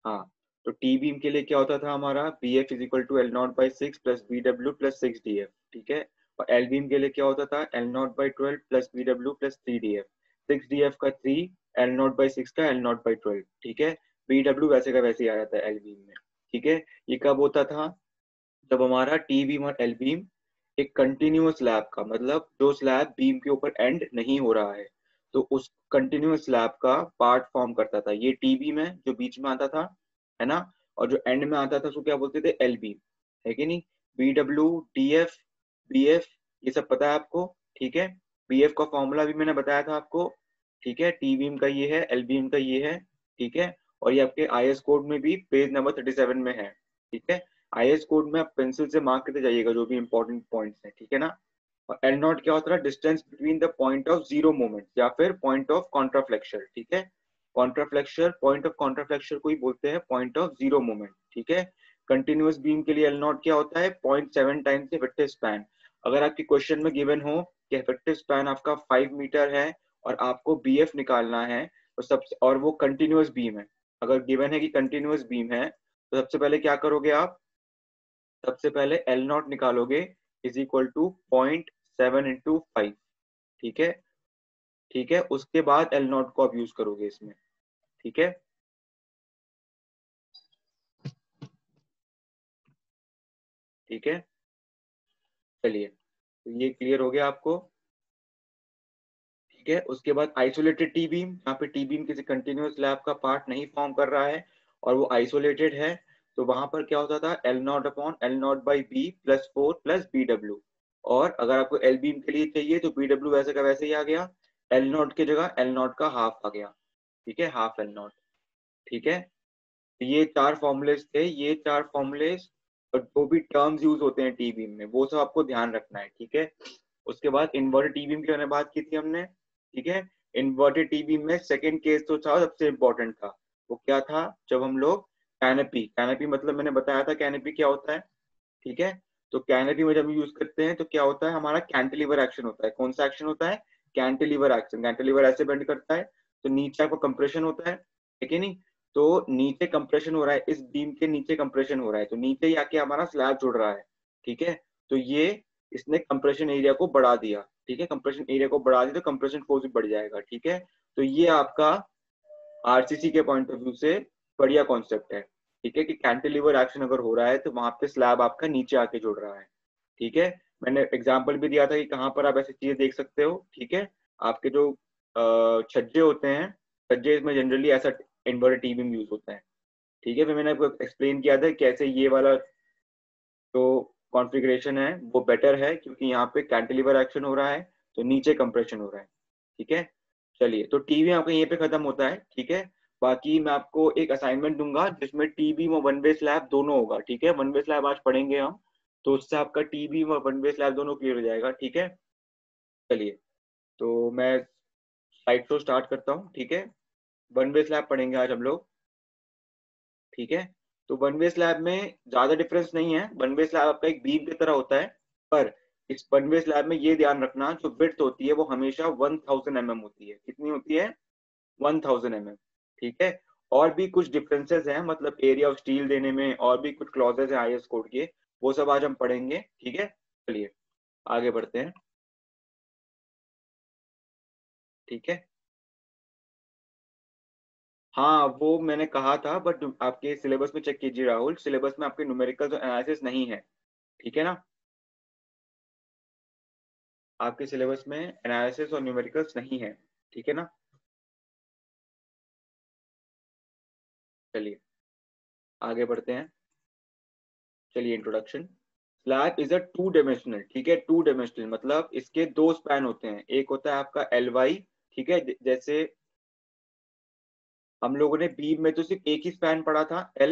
हाँ, तो T beam के लिए क्या होता था हमारा, B F is equal to L not by six plus B W plus six D F. ठीक है, और एल बीम के लिए क्या होता था, L not by twelve plus B W plus three D F. Six D F का three, L not by six का एल नॉट बाई ट्वेल्व। ठीक है, बी डब्ल्यू वैसे का वैसे ही आ जाता है एल बीम में। ठीक है, ये कब होता था, जब हमारा टी बीम और एल बीम एक कंटिन्यूअस स्लैब का, मतलब जो स्लैब बीम के ऊपर एंड नहीं हो रहा है, तो उस कंटिन्यूअस स्लैब का पार्ट फॉर्म करता था। ये टी बीम है जो बीच में आता था, है ना, और जो एंड में आता था उसको क्या बोलते थे, एल बीम, है कि नहीं। B W, D F, B F, ये सब पता है आपको। ठीक है, बी एफ का फॉर्मूला भी मैंने बताया था आपको। ठीक है, टी बीम का ये है, एल बीम का ये है। ठीक है, और ये आपके आई एस कोड में भी पेज नंबर 37 में है। ठीक है, आईएस कोड में आप पेंसिल से मार्क करते जाइएगा जो भी इंपॉर्टेंट पॉइंट्स हैं, ठीक है ना। और एल नॉट क्या होता है, distance between the point of zero moment या फिर पॉइंट ऑफ कॉन्ट्राफ्लेक्शन। ठीक है, कॉन्ट्राफ्लेक्शन, पॉइंट ऑफ कॉन्ट्राफ्लेक्शन को ही बोलते हैं पॉइंट ऑफ जीरो मोमेंट। ठीक है, कंटिन्यूअस बीम के लिए एल नॉट क्या होता है, 0.7 टाइम्स इफेक्टिव स्पैन। अगर आपके क्वेश्चन में गिवन हो कि इफेक्टिव स्पैन आपका 5 मीटर है और आपको बीएफ निकालना है, तो सबसे, और वो कंटिन्यूअस बीम है, अगर गिवन है कि कंटिन्यूअस बीम है, तो सबसे पहले क्या करोगे आप, सबसे पहले एल नॉट निकालोगे, इज इक्वल टू 0.7 into 5। ठीक है, ठीक है, उसके बाद एल नॉट को आप यूज करोगे इसमें। ठीक है, ठीक है, चलिए, तो ये क्लियर हो गया आपको। ठीक है, उसके बाद आइसोलेटेड टी बीम, यहाँ पे टी बीम किसी कंटिन्यूअस स्लैब का पार्ट नहीं फॉर्म कर रहा है और वो आइसोलेटेड है, तो वहां पर क्या होता था, L naught upon L not by B plus four plus B W. और अगर आपको एल बीम के लिए चाहिए तो बी डब्ल्यू वैसे का वैसे ही आ गया, एल नॉट की जगह एल नॉट का हाफ आ गया। ठीक है, हाफ एल नॉट। ठीक है, तो ये चार फॉर्मुलेस थे, ये चार फॉर्मुलेस, और जो भी टर्म्स यूज होते हैं टी बीम में वो सब आपको ध्यान रखना है। ठीक है, उसके बाद इन्वर्टेड टी बीम की मैंने बात की थी हमने। ठीक है, इन्वर्टेड टी बीम में सेकंड केस तो था सबसे इंपॉर्टेंट था, वो क्या था, जब हम लोग कैनपी, कैनपी मतलब मैंने बताया था कैनपी क्या होता है। ठीक है, तो कैनपी में जब हम यूज करते हैं तो क्या होता है, हमारा कैंटिलीवर एक्शन होता है। कौन सा एक्शन होता है, कैंटिलीवर एक्शन। कैंटिलीवर ऐसे बेंड करता है तो नीचे आपका कंप्रेशन होता है, ठीक है नहीं, तो नीचे कंप्रेशन हो रहा है, इस बीम के नीचे कंप्रेशन हो रहा है, तो नीचे ही आके हमारा स्लैब जुड़ रहा है। ठीक है, तो ये, इसने कंप्रेशन एरिया को बढ़ा दिया। ठीक है, कंप्रेशन एरिया को बढ़ा दिया तो कंप्रेशन फोर्स भी बढ़ जाएगा। ठीक है, तो ये आपका आरसीसी के पॉइंट ऑफ व्यू से बढ़िया कॉन्सेप्ट है। ठीक है, कि कैंटिलीवर एक्शन अगर हो रहा है तो वहां पे स्लैब आपका नीचे आके जुड़ रहा है। ठीक है, मैंने एग्जांपल भी दिया था कि कहाँ पर आप ऐसी चीजें देख सकते हो। ठीक है, आपके जो छज्जे होते हैं, छज्जे में जनरली ऐसा इन्वर्टेड टी बीम यूज होता है। ठीक है, फिर मैंने आपको एक्सप्लेन किया था कैसे ये वाला जो कॉन्फ़िगरेशन है वो बेटर है, क्योंकि यहाँ पे कैंटिलीवर एक्शन हो रहा है तो नीचे कंप्रेशन हो रहा है। ठीक है, चलिए, तो टीवी आपका यहीं पे खत्म होता है। ठीक है, बाकी मैं आपको एक असाइनमेंट दूंगा जिसमें टी बीम और वन वे स्लैब दोनों होगा। ठीक है, वन वे स्लैब आज पढ़ेंगे हम, तो उससे आपका टी बीम और वन वे स्लैब दोनों क्लियर हो जाएगा। ठीक है, चलिए, तो मैं स्लाइड शो स्टार्ट करता हूँ। ठीक है, वन वे स्लैब पढ़ेंगे आज हम लोग। ठीक है, तो वन वे स्लैब में ज्यादा डिफरेंस नहीं है, वन वे स्लैब आपका एक बीम की तरह होता है, पर इस वन वे स्लैब में ये ध्यान रखना, जो विड्थ होती है वो हमेशा 1000 mm होती है। कितनी होती है, 1000 mm। ठीक है, और भी कुछ डिफरेंसेस हैं, मतलब एरिया ऑफ स्टील देने में, और भी कुछ क्लॉजेस हैं आईएस कोड के, वो सब आज हम पढ़ेंगे। ठीक है, चलिए आगे बढ़ते हैं। ठीक है, हाँ वो मैंने कहा था, बट आपके सिलेबस में चेक कीजिए राहुल, सिलेबस में आपके न्यूमेरिकल एनालिसिस नहीं है। ठीक है ना, आपके सिलेबस में एनालिसिस और न्यूमेरिकल्स नहीं है। ठीक है ना, चलिए आगे बढ़ते हैं। चलिए, introduction. Slab is a two dimensional, ठीक है, टू डायमेंशनल मतलब इसके दो स्पैन होते हैं, एक होता है आपका एल वाई। ठीक है, जैसे हम लोगों ने बीम में तो सिर्फ एक ही स्पैन पढ़ा था, एल,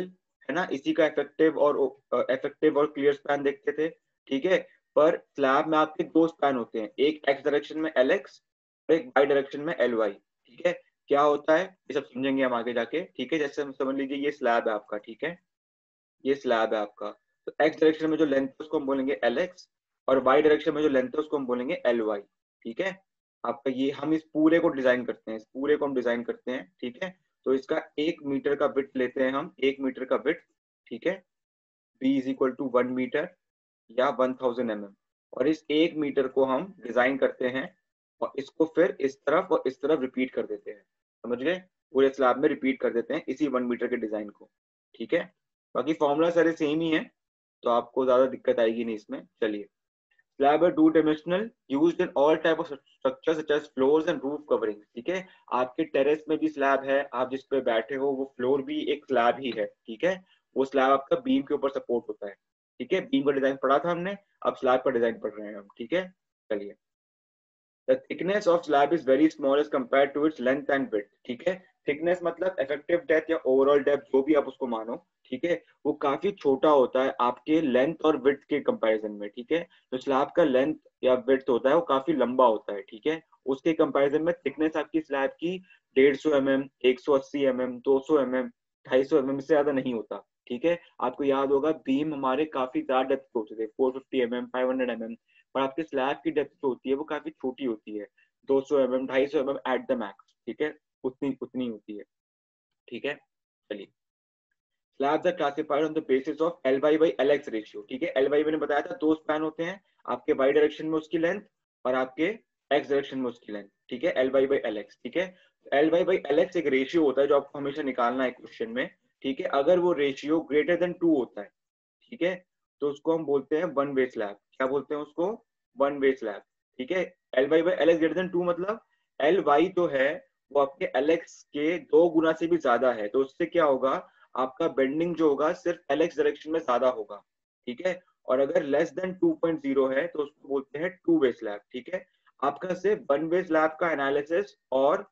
है ना, इसी का इफेक्टिव और क्लियर स्पैन देखते थे। ठीक है, पर स्लैब में आपके दो स्पैन होते हैं, एक एक्स डायरेक्शन में एल एक्स और एक वाई डायरेक्शन में एल वाई। ठीक है, क्या होता है ये सब समझेंगे हम आगे जाके। ठीक है, जैसे हम समझ लीजिए ये स्लैब है आपका। ठीक है, ये स्लैब है आपका, तो एक्स डायरेक्शन में जो लेंथ है उसको हम बोलेंगे एल एक्स, और वाई डायरेक्शन में जो लेंथ है उसको हम बोलेंगे एल वाई। ठीक है, आपका ये हम इस पूरे को डिजाइन करते हैं, इस पूरे को हम डिजाइन करते हैं, ठीक है। तो इसका 1 मीटर का विड्थ लेते हैं हम, 1 मीटर का विड्थ, ठीक है। B is equal to 1 metre या 1000 mm, और इस 1 मीटर को हम डिजाइन करते हैं और इसको फिर इस तरफ और इस तरफ रिपीट कर देते हैं, समझ गए। पूरे स्लैब में रिपीट कर देते हैं इसी 1 मीटर के डिजाइन को, ठीक है। बाकी फॉर्मूला सारे सेम ही है, तो आपको ज्यादा दिक्कत आएगी नहीं इसमें। चलिए, स्लैब है 2 dimensional, used in all type of structure such as floors and roof covering, ठीक है। आपके टेरेस में भी स्लैब है, आप जिस पे बैठे हो वो फ्लोर भी एक स्लैब ही है, ठीक है। वो स्लैब आपका बीम के ऊपर सपोर्ट होता है, ठीक है। बीम का डिजाइन पढ़ा था हमने, अब स्लैब का डिजाइन पढ़ रहे हैं हम, ठीक है। चलिए, The thickness of slab is very small as compared to its length and width, ठीक है। थिकनेस मतलब इफेक्टिव डेप्थ या ओवरऑल डेप्थ, जो भी आप उसको मानो, ठीक है, वो काफी छोटा होता है आपके लेंथ और विड्थ के कंपैरिजन में, ठीक है। तो स्लैब का लेंथ या विड्थ होता है वो काफी लंबा होता है, ठीक है। उसके कंपैरिजन में थिकनेस आपकी स्लैब की 150 mm, 180 mm, 200 mm, 250 mm से ज्यादा नहीं होता, ठीक है। आपको याद होगा बीम हमारे काफी ज्यादा डेप्थ के होते थे, 450 mm, 500 mm, और आपके स्लैब की डेप्थ जो होती है वो काफी छोटी होती है, 200 mm, 250 mm at the max, ठीक है। उतनी उतनी होती है, ठीक है। चलिए, slabs are classified on the basis of L Y by L X ratio, ठीक है। एल वाई मैंने बताया था, दो स्पैन होते हैं, आपके वाई डायरेक्शन में उसकी लेंथ और आपके एक्स डायरेक्शन में उसकी लेंथ, ठीक है। L Y by L X, ठीक है। L Y by L X एक रेशियो होता है जो आपको हमेशा निकालना है क्वेश्चन में, ठीक है। अगर वो रेशियो ग्रेटर देन 2 होता है, ठीक है, तो उसको हम बोलते हैं वन वे स्लैब। क्या बोलते हैं उसको? वन वे स्लैब, ठीक है। L Y by L X greater than 2 मतलब एल वाई जो है वो आपके एल एक्स के 2 गुना से भी ज्यादा है, तो उससे क्या होगा, आपका बेंडिंग जो होगा सिर्फ एल एक्स डायरेक्शन में ज्यादा होगा, ठीक है। और अगर लेस देन 2.0 है तो उसको बोलते हैं टू वे स्लैब, ठीक है। आपका सिर्फ वन वे स्लैब का एनालिसिस और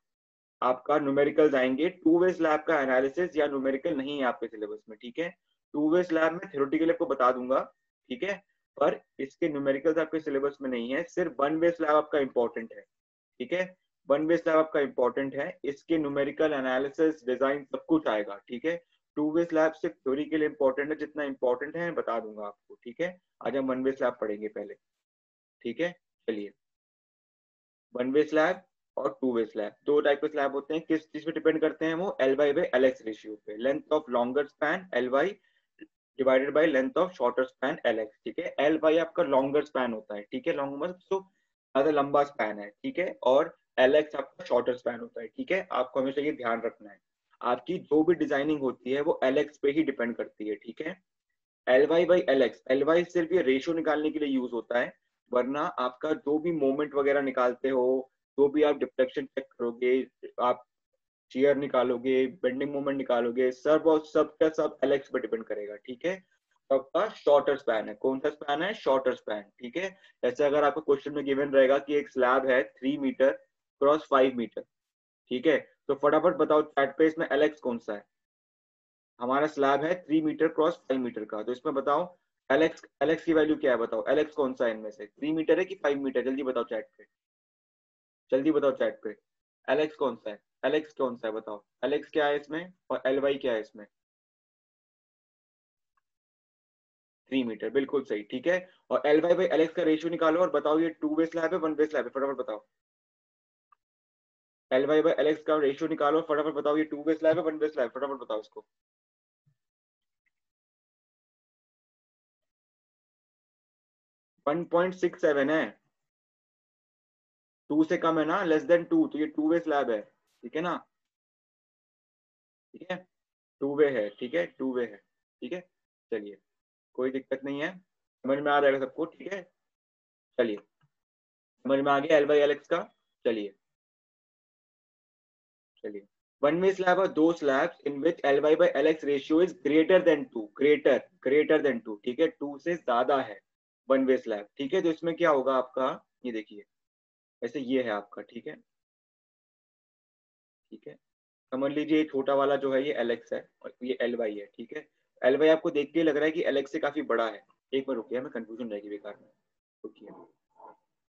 आपका न्यूमेरिकल आएंगे, टू वे स्लैब का एनालिसिस या न्यूमेरिकल नहीं है आपके सिलेबस में, ठीक है। टू वे स्लैब में थ्योरेटिकली आपको बता दूंगा, ठीक है, पर इसके न्यूमेरिकल्स आपके सिलेबस में नहीं है, सिर्फ वन वे स्लैब आपका इंपॉर्टेंट है, ठीक है। वन वे स्लैब आपका इंपॉर्टेंट है, इसके न्यूमेरिकल एनालिसिस डिजाइन सब कुछ आएगा, ठीक है। टू वे स्लैब सिर्फ थ्योरी के लिए इंपॉर्टेंट है, जितना इंपॉर्टेंट है बता दूंगा आपको, ठीक है। आज हम वन वे स्लैब पढ़ेंगे पहले, ठीक है। चलिए, वन वे स्लैब और टू वे स्लैब, दो टाइप के स्लैब होते हैं, किस चीज पे डिपेंड करते हैं वो, L Y by L X ratio पे, length of longer span L Y divided by length of shorter span L X, ठीक है। एल वाई आपका लॉन्गर स्पैन होता है, ठीक है, लॉन्ग मतलब तो ज्यादा लंबा स्पैन है, ठीक है, और एल एक्स आपका शॉर्टर स्पैन होता है, ठीक है। आपको हमेशा ये ध्यान रखना है, आपकी जो भी डिजाइनिंग होती है वो एल एक्स पे ही डिपेंड करती है, ठीक है। L Y by L X, L Y सिर्फ ये रेशियो निकालने के लिए यूज होता है, वरना आपका जो भी मोमेंट वगैरह निकालते हो, जो भी आप डिफ्लेक्शन चेक करोगे, आप चीयर निकालोगे, बेंडिंग मोमेंट निकालोगे, सब और सब का सब एल एक्स पे डिपेंड करेगा, ठीक है। तो आपका शॉर्टर स्पैन है, कौन सा स्पैन है? शॉर्टर स्पैन, ठीक है। जैसे अगर आपको क्वेश्चन में गिवन रहेगा कि एक स्लैब है 3 मीटर क्रॉस 5 मीटर, ठीक है, तो फटाफट बताओ चैट पे इसमें एल एक्स कौन सा है। हमारा स्लैब है 3 मीटर क्रॉस 5 मीटर का, तो इसमें बताओ एलेक्स की वैल्यू क्या है, बताओ एलेक्स कौन सा है इनमें से, 3 मीटर है कि 5 मीटर, जल्दी बताओ चैट पे, जल्दी बताओ चैट पे, एलेक्स कौन सा है, एलेक्स कौन सा है बताओ, एलेक्स क्या है इसमें और एल वाई क्या है इसमें? 3 मीटर, बिल्कुल सही, ठीक है। और एल वाई बाई एलेक्स का रेशियो निकालो और बताओ ये टू वे स्लैब है वन वे स्लैब है, फटाफट बताओ। एल वाई बाई एलेक्स का रेशियो निकालो, फटाफट बताओ ये टू वे स्लैब है वन वे स्लैब, फटाफट बताओ इसको। 1.67 है, 2 से कम है ना, लेस देन 2, तो ये टू वे स्लैब है, ठीक है ना, ठीक है, टू वे है, ठीक है, टू वे है, ठीक है। चलिए, कोई दिक्कत नहीं है, समझ में आ जाएगा सबको, ठीक है। चलिए, समझ में आ गया एल बाई एल एक्स का। चलिए, चलिए, वन वे स्लैब और दो slabs in which L Y by L X ratio is greater than 2, greater than 2, ठीक है, 2 से ज्यादा है वन वे स्लैब, ठीक है। तो इसमें क्या होगा आपका, ये देखिए, ऐसे ये है आपका, ठीक है, ठीक है, समझ लीजिए ये छोटा वाला जो है ये एल एक्स है और ये एल वाई है, ठीक है। एल वाई आपको देख के लग रहा है कि एल एक्स से काफी बड़ा है, एक बार रुकिए, हमें कंफ्यूजन रहेगी बेकार में, रुकिए,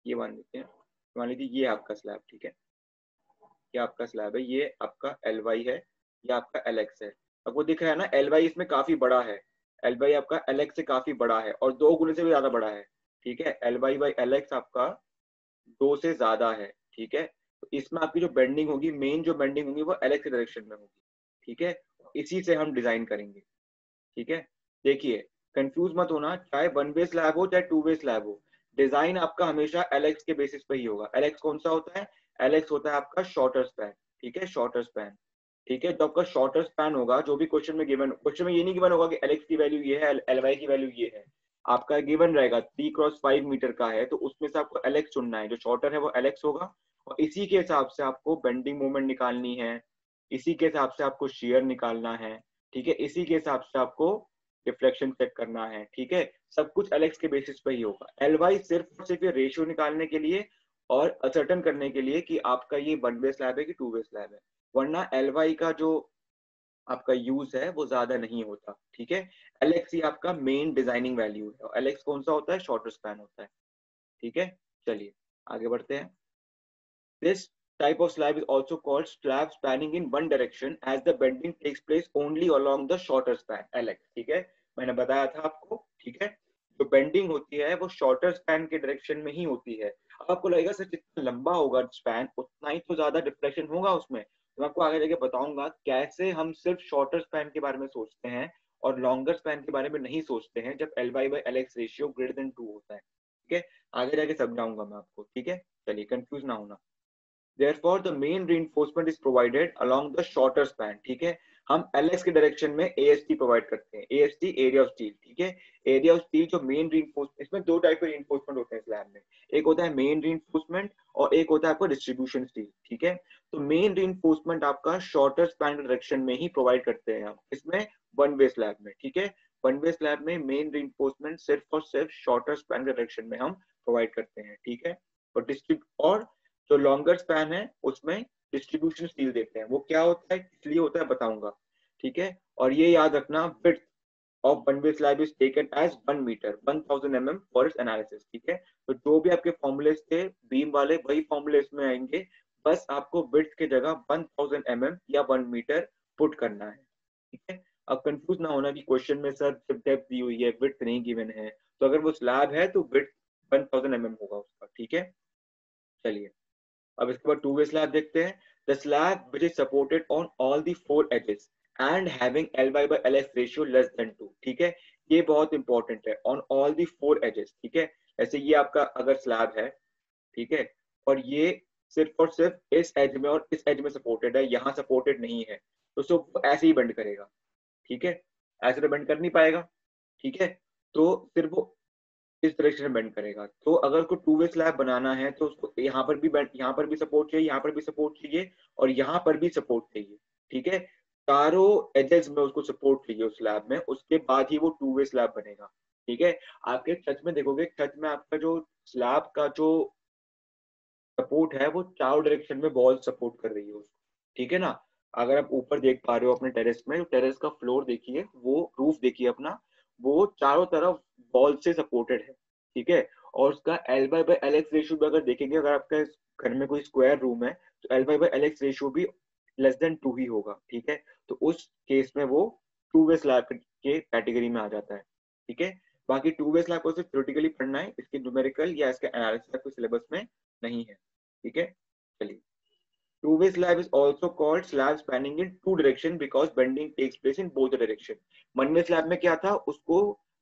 ये मान लेते हैं, मान लीजिए ये आपका स्लैब, ठीक है, ये आपका स्लैब है, ये आपका एल वाई है, ये आपका एल एक्स है। आपको दिख रहा है ना एल वाई इसमें काफी बड़ा है, एल वाई आपका एल एक्स से काफी बड़ा है और 2 गुने से भी ज्यादा बड़ा है, ठीक है। L Y by L X आपका 2 से ज्यादा है, ठीक है। तो इसमें आपकी जो बेंडिंग होगी, मेन जो बेंडिंग होगी वो एलएक्स के डायरेक्शन में होगी, ठीक है। इसी से हम डिजाइन करेंगे, ठीक है। देखिए कंफ्यूज मत होना, चाहे वन वे स्लैब हो चाहे टू वे स्लैब हो, डिजाइन आपका हमेशा एलएक्स के बेसिस पे ही होगा। एलएक्स कौन सा होता है? एलएक्स होता है आपका शॉर्टर स्पैन, ठीक है, शॉर्टर स्पैन, ठीक है। तो आपका शॉर्टर स्पैन होगा जो भी क्वेश्चन में गिवन, क्वेश्चन में ये नहीं गिवन होगा कि एलएक्स की वैल्यू ये है, एलवाई की वैल्यू ये है, आपका गिवन रहेगा 3x5 मीटर का है, तो उसमें से आपको एलएक्स चुनना है, जो शॉर्टर है वो एलएक्स होगा, और इसी के हिसाब से आपको बेंडिंग मोमेंट निकालनी है, इसी के हिसाब से आपको शेयर निकालना है, ठीक है, इसी के हिसाब से आपको डिफ्लेक्शन चेक करना है, ठीक है। सब कुछ एलएक्स के बेसिस पे ही होगा। एलवाई सिर्फ और सिर्फ ये रेशियो निकालने के लिए और असर्टन करने के लिए कि आपका ये वन वे स्लैब है कि टू वे स्लैब है, वरना एलवाई का जो आपका यूज है वो ज्यादा नहीं होता, ठीक है। एलएक्स ही आपका मेन डिजाइनिंग वैल्यू है, और एलएक्स कौन सा होता है? शॉर्टर स्पैन होता है, ठीक है। चलिए आगे बढ़ते हैं। This type of slab is also called slab spanning in one direction as the bending takes place only along the shorter span LX, ठीक है, मैंने बताया था आपको, ठीक है। जो बेंडिंग होती है वो शॉर्टर स्पैन के डायरेक्शन में ही होती है। अब आपको लगेगा सर जितना लंबा होगा स्पैन उतना ही तो ज्यादा डिफ्लेक्शन होगा उसमें, तो मैं आपको आगे जाके बताऊंगा कैसे हम सिर्फ शॉर्टर स्पैन के बारे में सोचते हैं और लॉन्गर स्पैन के बारे में नहीं सोचते हैं जब L/L x ratio greater than 2 होता है, ठीक है। आगे जाके समझाऊंगा मैं आपको, ठीक है। चलिए कंफ्यूज ना होना। Therefore, the main reinforcement is provided along the shorter span, ठीक है। हम LX के डायरेक्शन में AST प्रोवाइड करते हैं, AST एरिया ऑफ स्टील, ठीक है। एरिया ऑफ स्टील जो मेन reinforcement, इसमें दो टाइप के reinforcement होते हैं स्लैब में, एक होता है मेन reinforcement और एक होता है आपका डिस्ट्रीब्यूशन स्टील, ठीक है। तो मेन reinforcement आपका शॉर्टर स्पैन डायरेक्शन में ही प्रोवाइड करते हैं हम, इसमें वन वे स्लैब में, ठीक है। वन वे स्लैब में मेन reinforcement सिर्फ और सिर्फ शॉर्टर स्पैन डायरेक्शन में हम प्रोवाइड करते हैं, ठीक है। और जो लॉन्गर स्पैन है उसमें डिस्ट्रीब्यूशन स्टील देते हैं, वो क्या होता है इसलिए होता है बताऊंगा, ठीक है। और ये याद रखना, width of one way slab is taken as 1 metre 1000 mm for its analysis, ठीक है। तो जो भी आपके फॉर्मूलेस थे बीम वाले वही फॉर्मूले इसमें आएंगे, बस आपको विड्थ की जगह 1000 mm या 1 मीटर पुट करना है, ठीक है। अब कंफ्यूज ना होना कि क्वेश्चन में सर सिर्फ डेप्थ दी हुई है विड्थ नहीं गिवन है, तो अगर वो स्लैब है तो विड्थ 1000 mm होगा उसका, ठीक है। चलिए अब इसके बाद टू वे स्लैब देखते हैं। The slab which is supported on all the four edges and having L/L ratio less than 2, ठीक है। ये बहुत इंपॉर्टेंट है, on all the four edges, ठीक है। ऐसे ये आपका अगर स्लैब है, ठीक है, और ये सिर्फ और सिर्फ इस एज में और इस एज में सपोर्टेड है, यहाँ सपोर्टेड नहीं है, तो सिर्फ ऐसे ही बेंड करेगा, ठीक है। ऐसे तो बेंड कर नहीं पाएगा, ठीक है। तो सिर्फ वो इस डायरेक्शन में बेंड करेगा। तो अगर उसको टू वे स्लैब बनाना है तो उसको यहाँ पर भी बेंड, यहाँ पर भी सपोर्ट चाहिए, यहाँ पर भी सपोर्ट चाहिए और यहाँ पर भी सपोर्ट चाहिए, ठीक है। चारों एजेस में उसको सपोर्ट चाहिए उस स्लैब में, उसके बाद ही वो टू वे स्लैब बनेगा, ठीक है। आपके छत में देखोगे, छत में आपका जो स्लैब का जो सपोर्ट है वो चारों डायरेक्शन में वॉल सपोर्ट कर रही है उसको, ठीक है ना। अगर आप ऊपर देख पा रहे हो अपने टेरेस में, टेरेस का फ्लोर देखिए, वो रूफ देखिए अपना, वो चारों तरफ वॉल से सपोर्टेड है, ठीक है। और उसका L/L x रेशियो भी अगर देखेंगे, अगर आपका घर में कोई स्क्वायर रूम है तो L/L x रेशियो भी लेस देन 2 ही होगा, ठीक है। तो उस केस में वो टू वे स्लैब के कैटेगरी में आ जाता है, ठीक है। बाकी टू वे स्लैब को सिर्फ थ्योरेटिकली पढ़ना है, इसके न्यूमेरिकल या इसका एनालिसिस आपके सिलेबस में नहीं है, ठीक है। चलिए, two-way slab is also called slab spanning in two direction because bending takes place in both the direction. One way slab में क्या था, उसको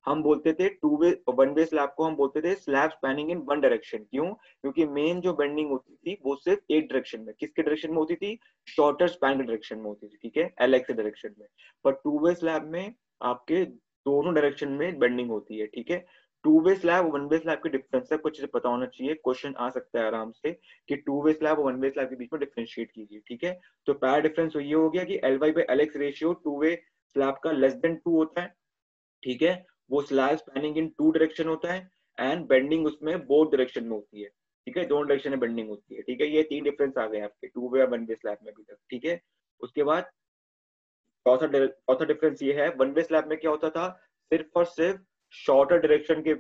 हम बोलते थे two way, one way slab को हम बोलते थे slab spanning in one direction. क्यों? क्योंकि मेन जो बेंडिंग होती थी वो सिर्फ एक डायरेक्शन में, किसके डायरेक्शन में होती थी? शॉर्टर स्पैन के डायरेक्शन में होती थी, ठीक है, LX के डायरेक्शन में। पर टू वे स्लैब में आपके दोनों डायरेक्शन में बेंडिंग होती है, ठीक है। To way slab one way slab के डिफरेंस है, कुछ पता होना चाहिए, क्वेश्चन आ सकता है आराम से कि टू वे स्लैब और वन वे स्लैब के बीच में डिफरेंशिएट कीजिए, ठीक है। तो पहला डिफरेंस ये हो गया कि L/L x ratio two way slab का लेस देन 2 होता है, ठीक है। वो slab spanning in two direction होता है एंड बेंडिंग उसमें बोथ डायरेक्शन में होती है, ठीक है, दोनों डायरेक्शन में बेंडिंग होती है, ठीक है। ये तीन डिफरेंस आ गए आपके टू वे और वन वे स्लैब में अभी तक, ठीक है। उसके बाद चौथा डिफरेंस ये है, वन वे स्लैब में क्या होता था, सिर्फ और सिर्फ शॉर्टर डायरेक्शन के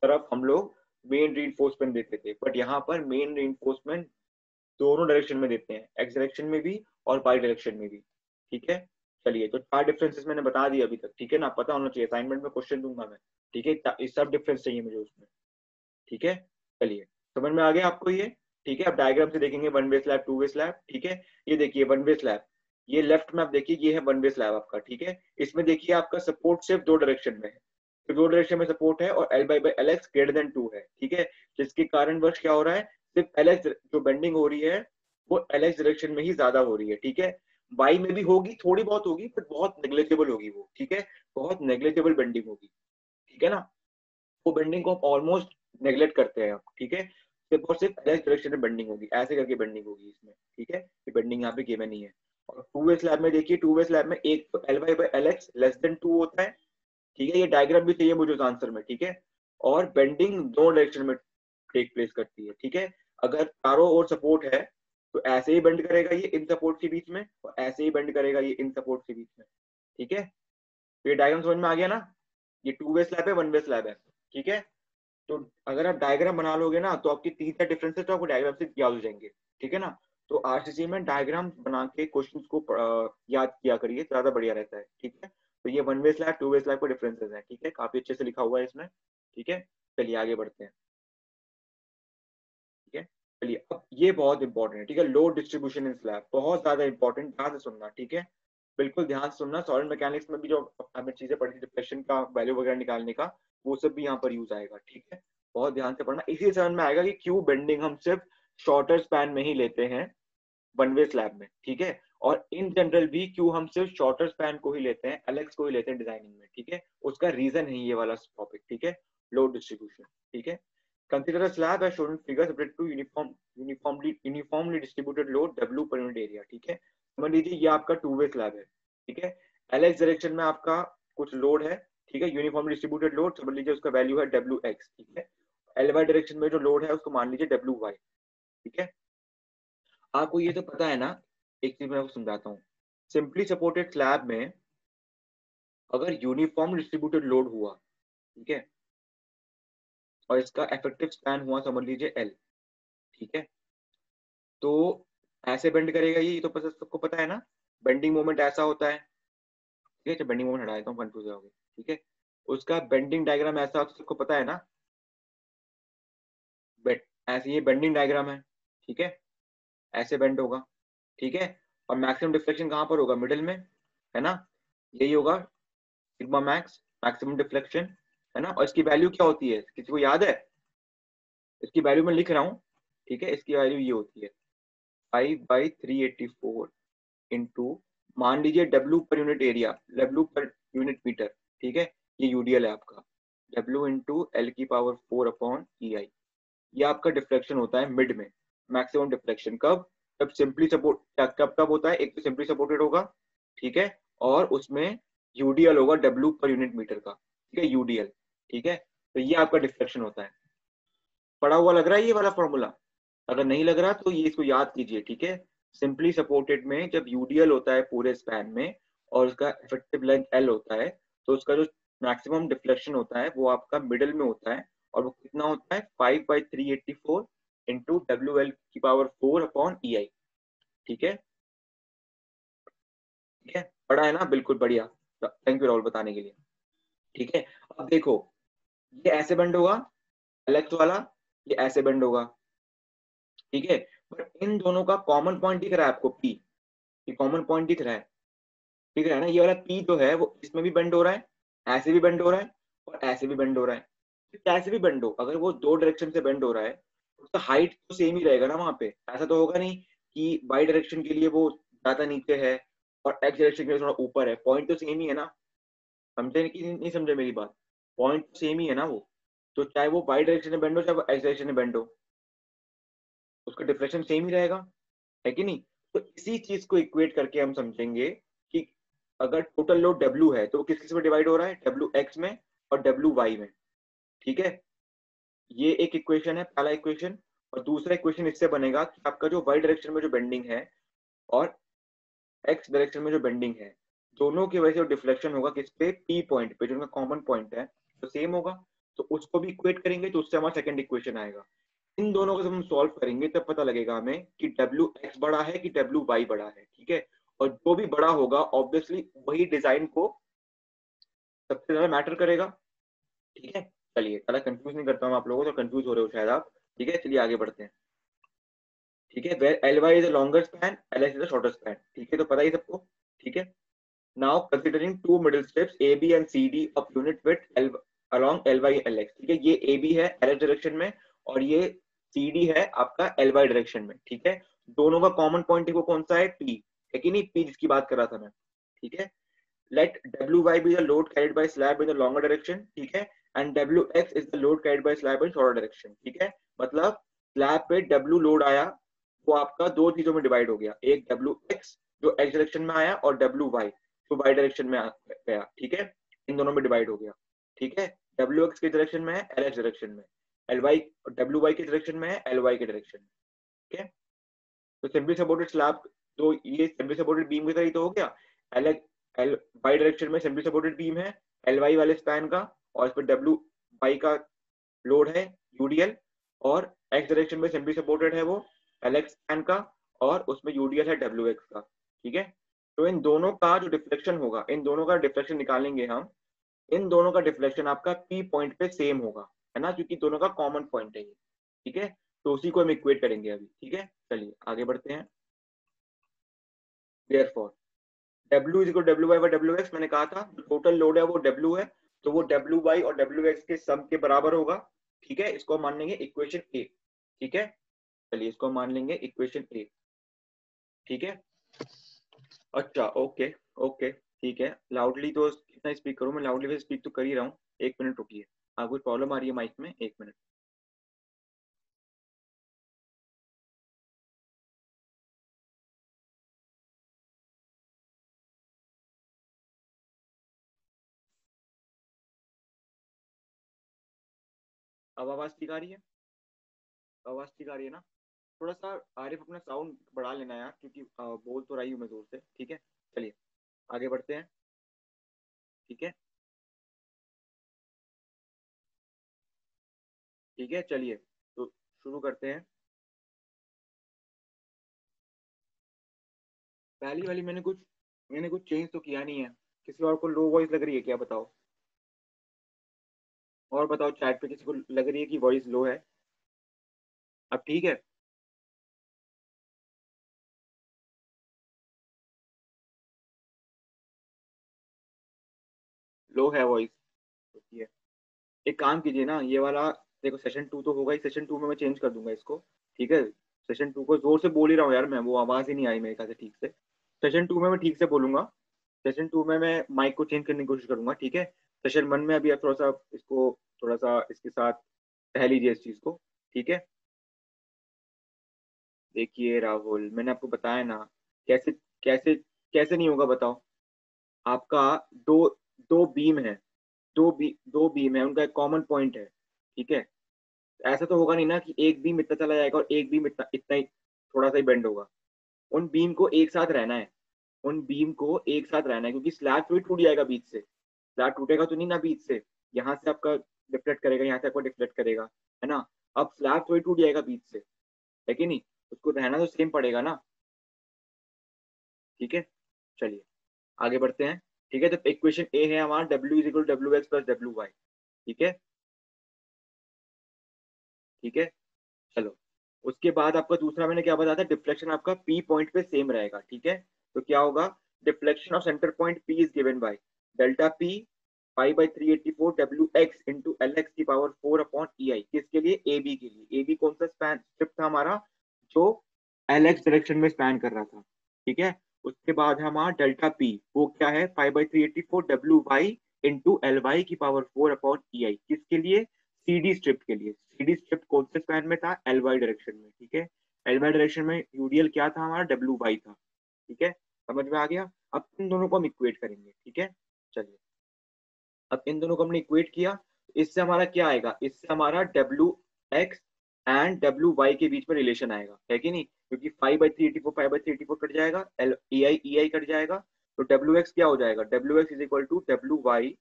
तरफ हम लोग मेन रीइंफोर्समेंट देते थे, बट यहाँ पर मेन रीइंफोर्समेंट दोनों डायरेक्शन में देते हैं, एक्स डायरेक्शन में भी और वाई डायरेक्शन में भी, ठीक है। चलिए, तो 4 डिफरेंसेस मैंने बता दिए अभी तक, ठीक है ना, पता होना चाहिए, असाइनमेंट में क्वेश्चन दूंगा मैं, ठीक है। ये सब डिफरेंस चाहिए मुझे उसमें, ठीक है। चलिए, समझ में आ गया आपको ये? ठीक है, आप डायग्राम से देखेंगे one way slab, to way slab, ठीक है। ये देखिए वन वे स्लैब, ये लेफ्ट में आप देखिए ये है वन वे स्लैब आपका, ठीक है। इसमें देखिए आपका सपोर्ट सिर्फ दो डायरेक्शन में है, तो दो डायरेक्शन में सपोर्ट है और L by L X greater than 2 है, ठीक है। जिसके कारण वर्ष क्या हो रहा है, सिर्फ एल एक्स जो बेंडिंग हो रही है वो एल एक्स डायरेक्शन में ही ज्यादा हो रही है, ठीक है। वाई में भी होगी, थोड़ी बहुत होगी, बट बहुत नेग्लेजिबल होगी वो, ठीक है। बहुत नेग्लेजिबल बेंडिंग होगी, ठीक है ना। वो बेंडिंग को आप ऑलमोस्ट नेग्लेक्ट करते हैं आप, ठीक है। सिर्फ और सिर्फ एल एक्स डायरेक्शन में बेंडिंग होगी, ऐसे करके बेंडिंग होगी इसमें, ठीक है। ये बेंडिंग यहाँ पे गिवन नहीं है। और टू वे स्लैब में देखिए, टू वे स्लैब में एक तो L Y by L X less than 2 होता है, ठीक है। ये डायग्राम भी चाहिए मुझे उस आंसर में, ठीक है। और बेंडिंग दो डायरेक्शन में टेक प्लेस करती है, ठीक है। अगर चारों ओर सपोर्ट है तो ऐसे ही बेंड करेगा ये इन सपोर्ट के बीच में, और ऐसे ही बेंड करेगा ये इन सपोर्ट के बीच में, ठीक है। तो ये डायग्राम समझ में आ गया ना। ये टू वे स्लैब है, वन वे स्लैब है, ठीक है। तो अगर आप डायग्राम बना लोगे ना तो आपकी तीन चार डिफरेंसेस तो आपको डायग्राम से याद हो जाएंगे, ठीक है ना। तो आरसीसी में डायग्राम बना के क्वेश्चंस को याद किया करिए, ज्यादा बढ़िया रहता है, ठीक है। तो ये one way slab, to way slab को डिफरेंसेस हैं, ठीक है। काफी अच्छे से लिखा हुआ है इसमें, ठीक है। चलिए आगे बढ़ते हैं, ठीक है। चलिए अब ये बहुत इंपॉर्टेंट है, ठीक है। लोड डिस्ट्रीब्यूशन इन स्लैब बहुत ज्यादा इंपॉर्टेंट, ध्यान से सुनना, ठीक है। बिल्कुल ध्यान से सुनना। सॉलिड मैकेनिक्स में भी जो हमें चीजें पढ़ी, डिफ्लेक्शन का वैल्यू वगैरह निकालने का, वो सब भी यहाँ पर यूज आएगा, ठीक है। बहुत ध्यान से पढ़ना, इसी समझ में आएगा कि क्यों बेंडिंग हम सिर्फ शॉर्टर स्पैन में ही लेते हैं वन वे स्लैब में, ठीक है। और इन जनरल भी क्यों हम सिर्फ शॉर्टर स्पैन को ही लेते हैं, एलेक्स को ही लेते हैं डिजाइनिंग में, ठीक है। उसका रीजन है ये वाला टॉपिक, ठीक है। लोड डिस्ट्रीब्यूशन, ठीक है। Consider a slab as shown in figure subject to uniformly distributed load W per unit area, ठीक है। समझ लीजिए ये आपका टू वे स्लैब है, ठीक है। LX डायरेक्शन में आपका कुछ लोड है, ठीक है, यूनिफॉर्मली डिस्ट्रीब्यूटेड लोड, समझ लीजिए उसका वैल्यू है WX, ठीक है। LY डायरेक्शन में जो लोड है उसको मान लीजिए WY, ठीक है। आपको ये तो पता है ना। एक चीज मैं आपको समझाता हूँ। सिंपली सपोर्टेड स्लैब में अगर यूनिफॉर्म डिस्ट्रीब्यूटेड लोड हुआ, ठीक है, और इसका इफेक्टिव स्पैन हुआ समझ लीजिए L, ठीक है, तो ऐसे बेंड करेगा ये तो पता, सबको पता है ना। बेंडिंग मोमेंट ऐसा होता है, ठीक है। जब बेंडिंग मोमेंट हटा देता हूँ कंफ्यूज हो गए, ठीक है। उसका बेंडिंग डायग्राम ऐसा होता है, सबको पता है ना। ऐसे ये बेंडिंग डायग्राम है, ठीक है। ऐसे बेंड होगा, ठीक है। और मैक्सिमम डिफ्लेक्शन कहाँ पर होगा, मिडिल में, है ना। यही होगा सिग्मा मैक्स, मैक्सिमम डिफ्लेक्शन, है ना। और इसकी वैल्यू क्या होती है, किसी को याद है। इसकी वैल्यू मैं लिख रहा हूँ, ठीक है। इसकी वैल्यू ये होती है 5/384 इंटू, मान लीजिए W per unit area, W per unit metre, ठीक है। ये यूडीएल है आपका, W इंटू एल की पावर 4/EI। ये आपका डिफ्लेक्शन होता है मिड में। मैक्सिमम डिफ्लेक्शन कब, जब सिंपली सपोर्ट, कब कब होता है, एक तो सिंपली सपोर्टेड होगा, ठीक है। और उसमें यूडीएल होगा W पर यूनिट मीटर का, ठीक है, यूडीएल, ठीक है। तो ये आपका डिफ्लेक्शन होता है। पढ़ा हुआ लग रहा है ये वाला फॉर्मूला। अगर नहीं लग रहा तो ये इसको याद कीजिए, ठीक है। सिंपली सपोर्टेड में जब यूडीएल होता है पूरे स्पैन में और उसका इफेक्टिव लेंथ एल होता है, तो उसका जो मैक्सिमम डिफ्लेक्शन होता है वो आपका मिडल में होता है। और वो कितना होता है 5/384 इंटू WL की पावर 4/EI, ठीक है। ठीक है, पढ़ा है ना, बिल्कुल बढ़िया। थैंक यू राहुल बताने के लिए, ठीक है। अब देखो, ये ऐसे बेंड होगा एलेक्स वाला, ये ऐसे बेंड होगा, ठीक है। बट इन दोनों का कॉमन पॉइंट दिख रहा है आपको, पी। ये कॉमन पॉइंट दिख रहा है, दिख रहा है ना। ये वाला पी जो है वो इसमें भी बेंड हो रहा है, ऐसे भी बेंड हो रहा है, और ऐसे भी बेंड हो रहा है। तो कैसे भी बेंड हो, अगर वो दो डायरेक्शन से बेंड हो रहा है उसका हाइट तो सेम ही रहेगा ना वहां पे। ऐसा तो होगा नहीं कि वाई डायरेक्शन के लिए वो ज्यादा नीचे है और एक्स डायरेक्शन के लिए थोड़ा ऊपर है। पॉइंट तो सेम ही है ना। समझे कि नहीं समझे मेरी बात। पॉइंट तो सेम ही है ना वो। तो चाहे वो वाई डायरेक्शन में बेंड हो चाहे वो एक्स डायरेक्शन में बेंड हो, उसका डिफ्लेक्शन सेम ही रहेगा, है कि नहीं। तो इसी चीज को इक्वेट करके हम समझेंगे कि अगर टोटल लोड W है तो वो किस किस में डिवाइड हो रहा है, WX में और WY में, ठीक है। ये एक इक्वेशन है, पहला इक्वेशन। और दूसरा इक्वेशन इससे बनेगा कि आपका जो वाई डायरेक्शन में जो बेंडिंग है और एक्स डायरेक्शन में जो बेंडिंग है, दोनों की वजह से डिफ्लेक्शन होगा किस पे, P पॉइंट पे, जो उनका कॉमन पॉइंट है, तो सेम होगा। तो उसको भी इक्वेट करेंगे तो उससे हमारा सेकंड इक्वेशन आएगा। इन दोनों को जब हम सॉल्व करेंगे तब पता लगेगा हमें कि WX बड़ा है कि WY बड़ा है, ठीक है। और जो भी बड़ा होगा ऑब्वियसली वही डिजाइन को सबसे ज्यादा मैटर करेगा, ठीक है। चलिए, ज्यादा कंफ्यूज नहीं करता हूँ आप लोगों को, तो कंफ्यूज हो रहे हो शायद आप, ठीक है। चलिए आगे बढ़ते हैं। ठीक है, where L Y is the longer span, L X is the shorter span. ठीक है, तो पता ही सबको। ठीक है, now considering two middle steps A B and C D of unit width L along L Y L X. ठीक है, ये ए बी है एल एक्स डायरेक्शन में और ये सी डी है आपका एल वाई डायरेक्शन में। ठीक है, दोनों का कॉमन पॉइंट वो कौन सा है, पी है कि नहीं, पी जिसकी बात कर रहा था मैं। ठीक है, let wy be the load carried by slab in the longer direction, ठीक है, and wx is the load carried by slab in shorter direction। ठीक है, मतलब स्लैब पे w लोड आया, वो आपका दो चीजों में डिवाइड हो गया, एक wx जो x डायरेक्शन में आया और wy जो y डायरेक्शन में गया। ठीक है, इन दोनों में डिवाइड हो गया। ठीक है, wx के डायरेक्शन में है, lx डायरेक्शन में, ly wy के डायरेक्शन में है, ly के डायरेक्शन में। ठीक है, तो सिंपली सपोर्टेड स्लैब, तो ये सिंपली सपोर्टेड बीम की तरह ही तो हो गया। एल एल वाई डायरेक्शन में सिंपली सपोर्टेड बीम है एल वाई वाले स्पैन का, और इस पर डब्ल्यू वाई का लोड है यूडीएल, और एक्स डायरेक्शन में सिंपली सपोर्टेड है वो एल एक्स स्पैन का, और उसमें यूडीएल है डब्ल्यू एक्स का। ठीक है, तो इन दोनों का जो डिफ्लेक्शन होगा, इन दोनों का डिफ्लेक्शन निकालेंगे हम, इन दोनों का डिफ्लेक्शन आपका पी पॉइंट पे सेम होगा, है ना, क्योंकि दोनों का कॉमन पॉइंट है ये। ठीक है, तो उसी को हम इक्वेट करेंगे अभी। ठीक है, चलिए आगे बढ़ते हैं। Therefore, W is equal W Y by W X, मैंने कहा था टोटल लोड है वो W है, तो वो डब्ल्यू वाई और डब्ल्यू एक्स के सम के बराबर होगा। ठीक है, इसको मान लेंगे इक्वेशन ए। ठीक है, चलिए इसको मान लेंगे इक्वेशन ए। ठीक है, अच्छा ओके, ओके ठीक है। लाउडली तो कितना स्पीक करूं मैं, लाउडली स्पीक तो कर ही रहा हूँ। एक मिनट रुकिए, आपको कुछ प्रॉब्लम आ रही है माइक में, एक मिनट। अब आवाज ठीक आ रही है, आवाज ठीक आ रही है ना। थोड़ा सा आरिफ अपना साउंड बढ़ा लेना यार, क्योंकि बोल तो रही हूँ मैं जोर से। ठीक है, चलिए आगे बढ़ते हैं। ठीक है, ठीक है, चलिए तो शुरू करते हैं। पहली वाली मैंने कुछ चेंज तो किया नहीं है। किसी और को लो वॉइस लग रही है क्या, बताओ। और बताओ चैट पे किसी को लग रही है कि वॉइस लो है। अब ठीक है, लो है वॉइस। ठीक है, एक काम कीजिए ना, ये वाला देखो सेशन टू तो होगा ही, सेशन टू में मैं चेंज कर दूंगा इसको। ठीक है, सेशन टू को जोर से बोल ही रहा हूँ यार मैं, वो आवाज ही नहीं आई मेरे ख्याल से ठीक से। सेशन टू में मैं ठीक से बोलूंगा। सेशन टू में मैं माइक को चेंज करने की कोशिश करूंगा। ठीक है, सेशन वन में अभी आप थोड़ा सा इसको, थोड़ा सा इसके साथ सह लीजिए इस चीज को। ठीक है, देखिए राहुल, मैंने आपको बताया ना, कैसे कैसे कैसे नहीं होगा बताओ। आपका दो दो बीम है, दो बीम है, उनका एक कॉमन पॉइंट है। ठीक है, ऐसा तो होगा नहीं ना कि एक बीम इतना चला जाएगा और एक बीम इतना इतना ही थोड़ा सा ही बेंड होगा। उन बीम को एक साथ रहना है, उन बीम को एक साथ रहना है, क्योंकि स्लैब थोड़ी टूट जाएगा बीच से, स्लैब टूटेगा तो नहीं ना बीच से। यहाँ से आपका डिफ्लेक्ट करेगा, यहाँ से आपको डिफ्लेक्ट करेगा, है ना। अब स्लैब थोड़ी टूट जाएगा बीच से, है कि नहीं, उसको रहना तो सेम पड़ेगा ना। ठीक है, चलिए आगे बढ़ते हैं। ठीक है, तो इक्वेशन ए है हमारा W is equal W X plus W Y. ठीक है, ठीक है, चलो उसके बाद आपका दूसरा मैंने क्या बताया था, डिफ्लेक्शन आपका पी पॉइंट पे सेम रहेगा। ठीक है, तो क्या होगा, deflection of centre point P is given by delta P pi by 384 W x into L X की पावर 4 अपॉन ई आई। किसके लिए, ए बी के लिए। ए बी कौन सा स्पैन स्ट्रिप था हमारा, जो एल एक्स डायरेक्शन में स्पैन कर रहा था। ठीक है, उसके बाद हमारा डेल्टा पी वो क्या है, 5/384 W Y into L Y की पावर 4 अपॉन ई आई। किसके लिए, सीडी स्ट्रिप के लिए। सीडी स्ट्रिप कौन से स्पैन में था, एल वाई डायरेक्शन में। ठीक है, एल वाई डायरेक्शन में यूडीएल क्या था हमारा, डब्ल्यू वाई था। ठीक है, समझ में आ गया। अब इन दोनों को हम इक्वेट करेंगे। ठीक है, चलिए अब इन दोनों को हमने इक्वेट किया, इससे हमारा क्या आएगा, इससे हमारा W X and W Y के बीच में रिलेशन आएगा, है कि नहीं, क्योंकि 5/384 कट जाएगा, एल ई आई कट जाएगा, तो डब्ल्यू एक्स क्या हो जाएगा, W X is equal to W Y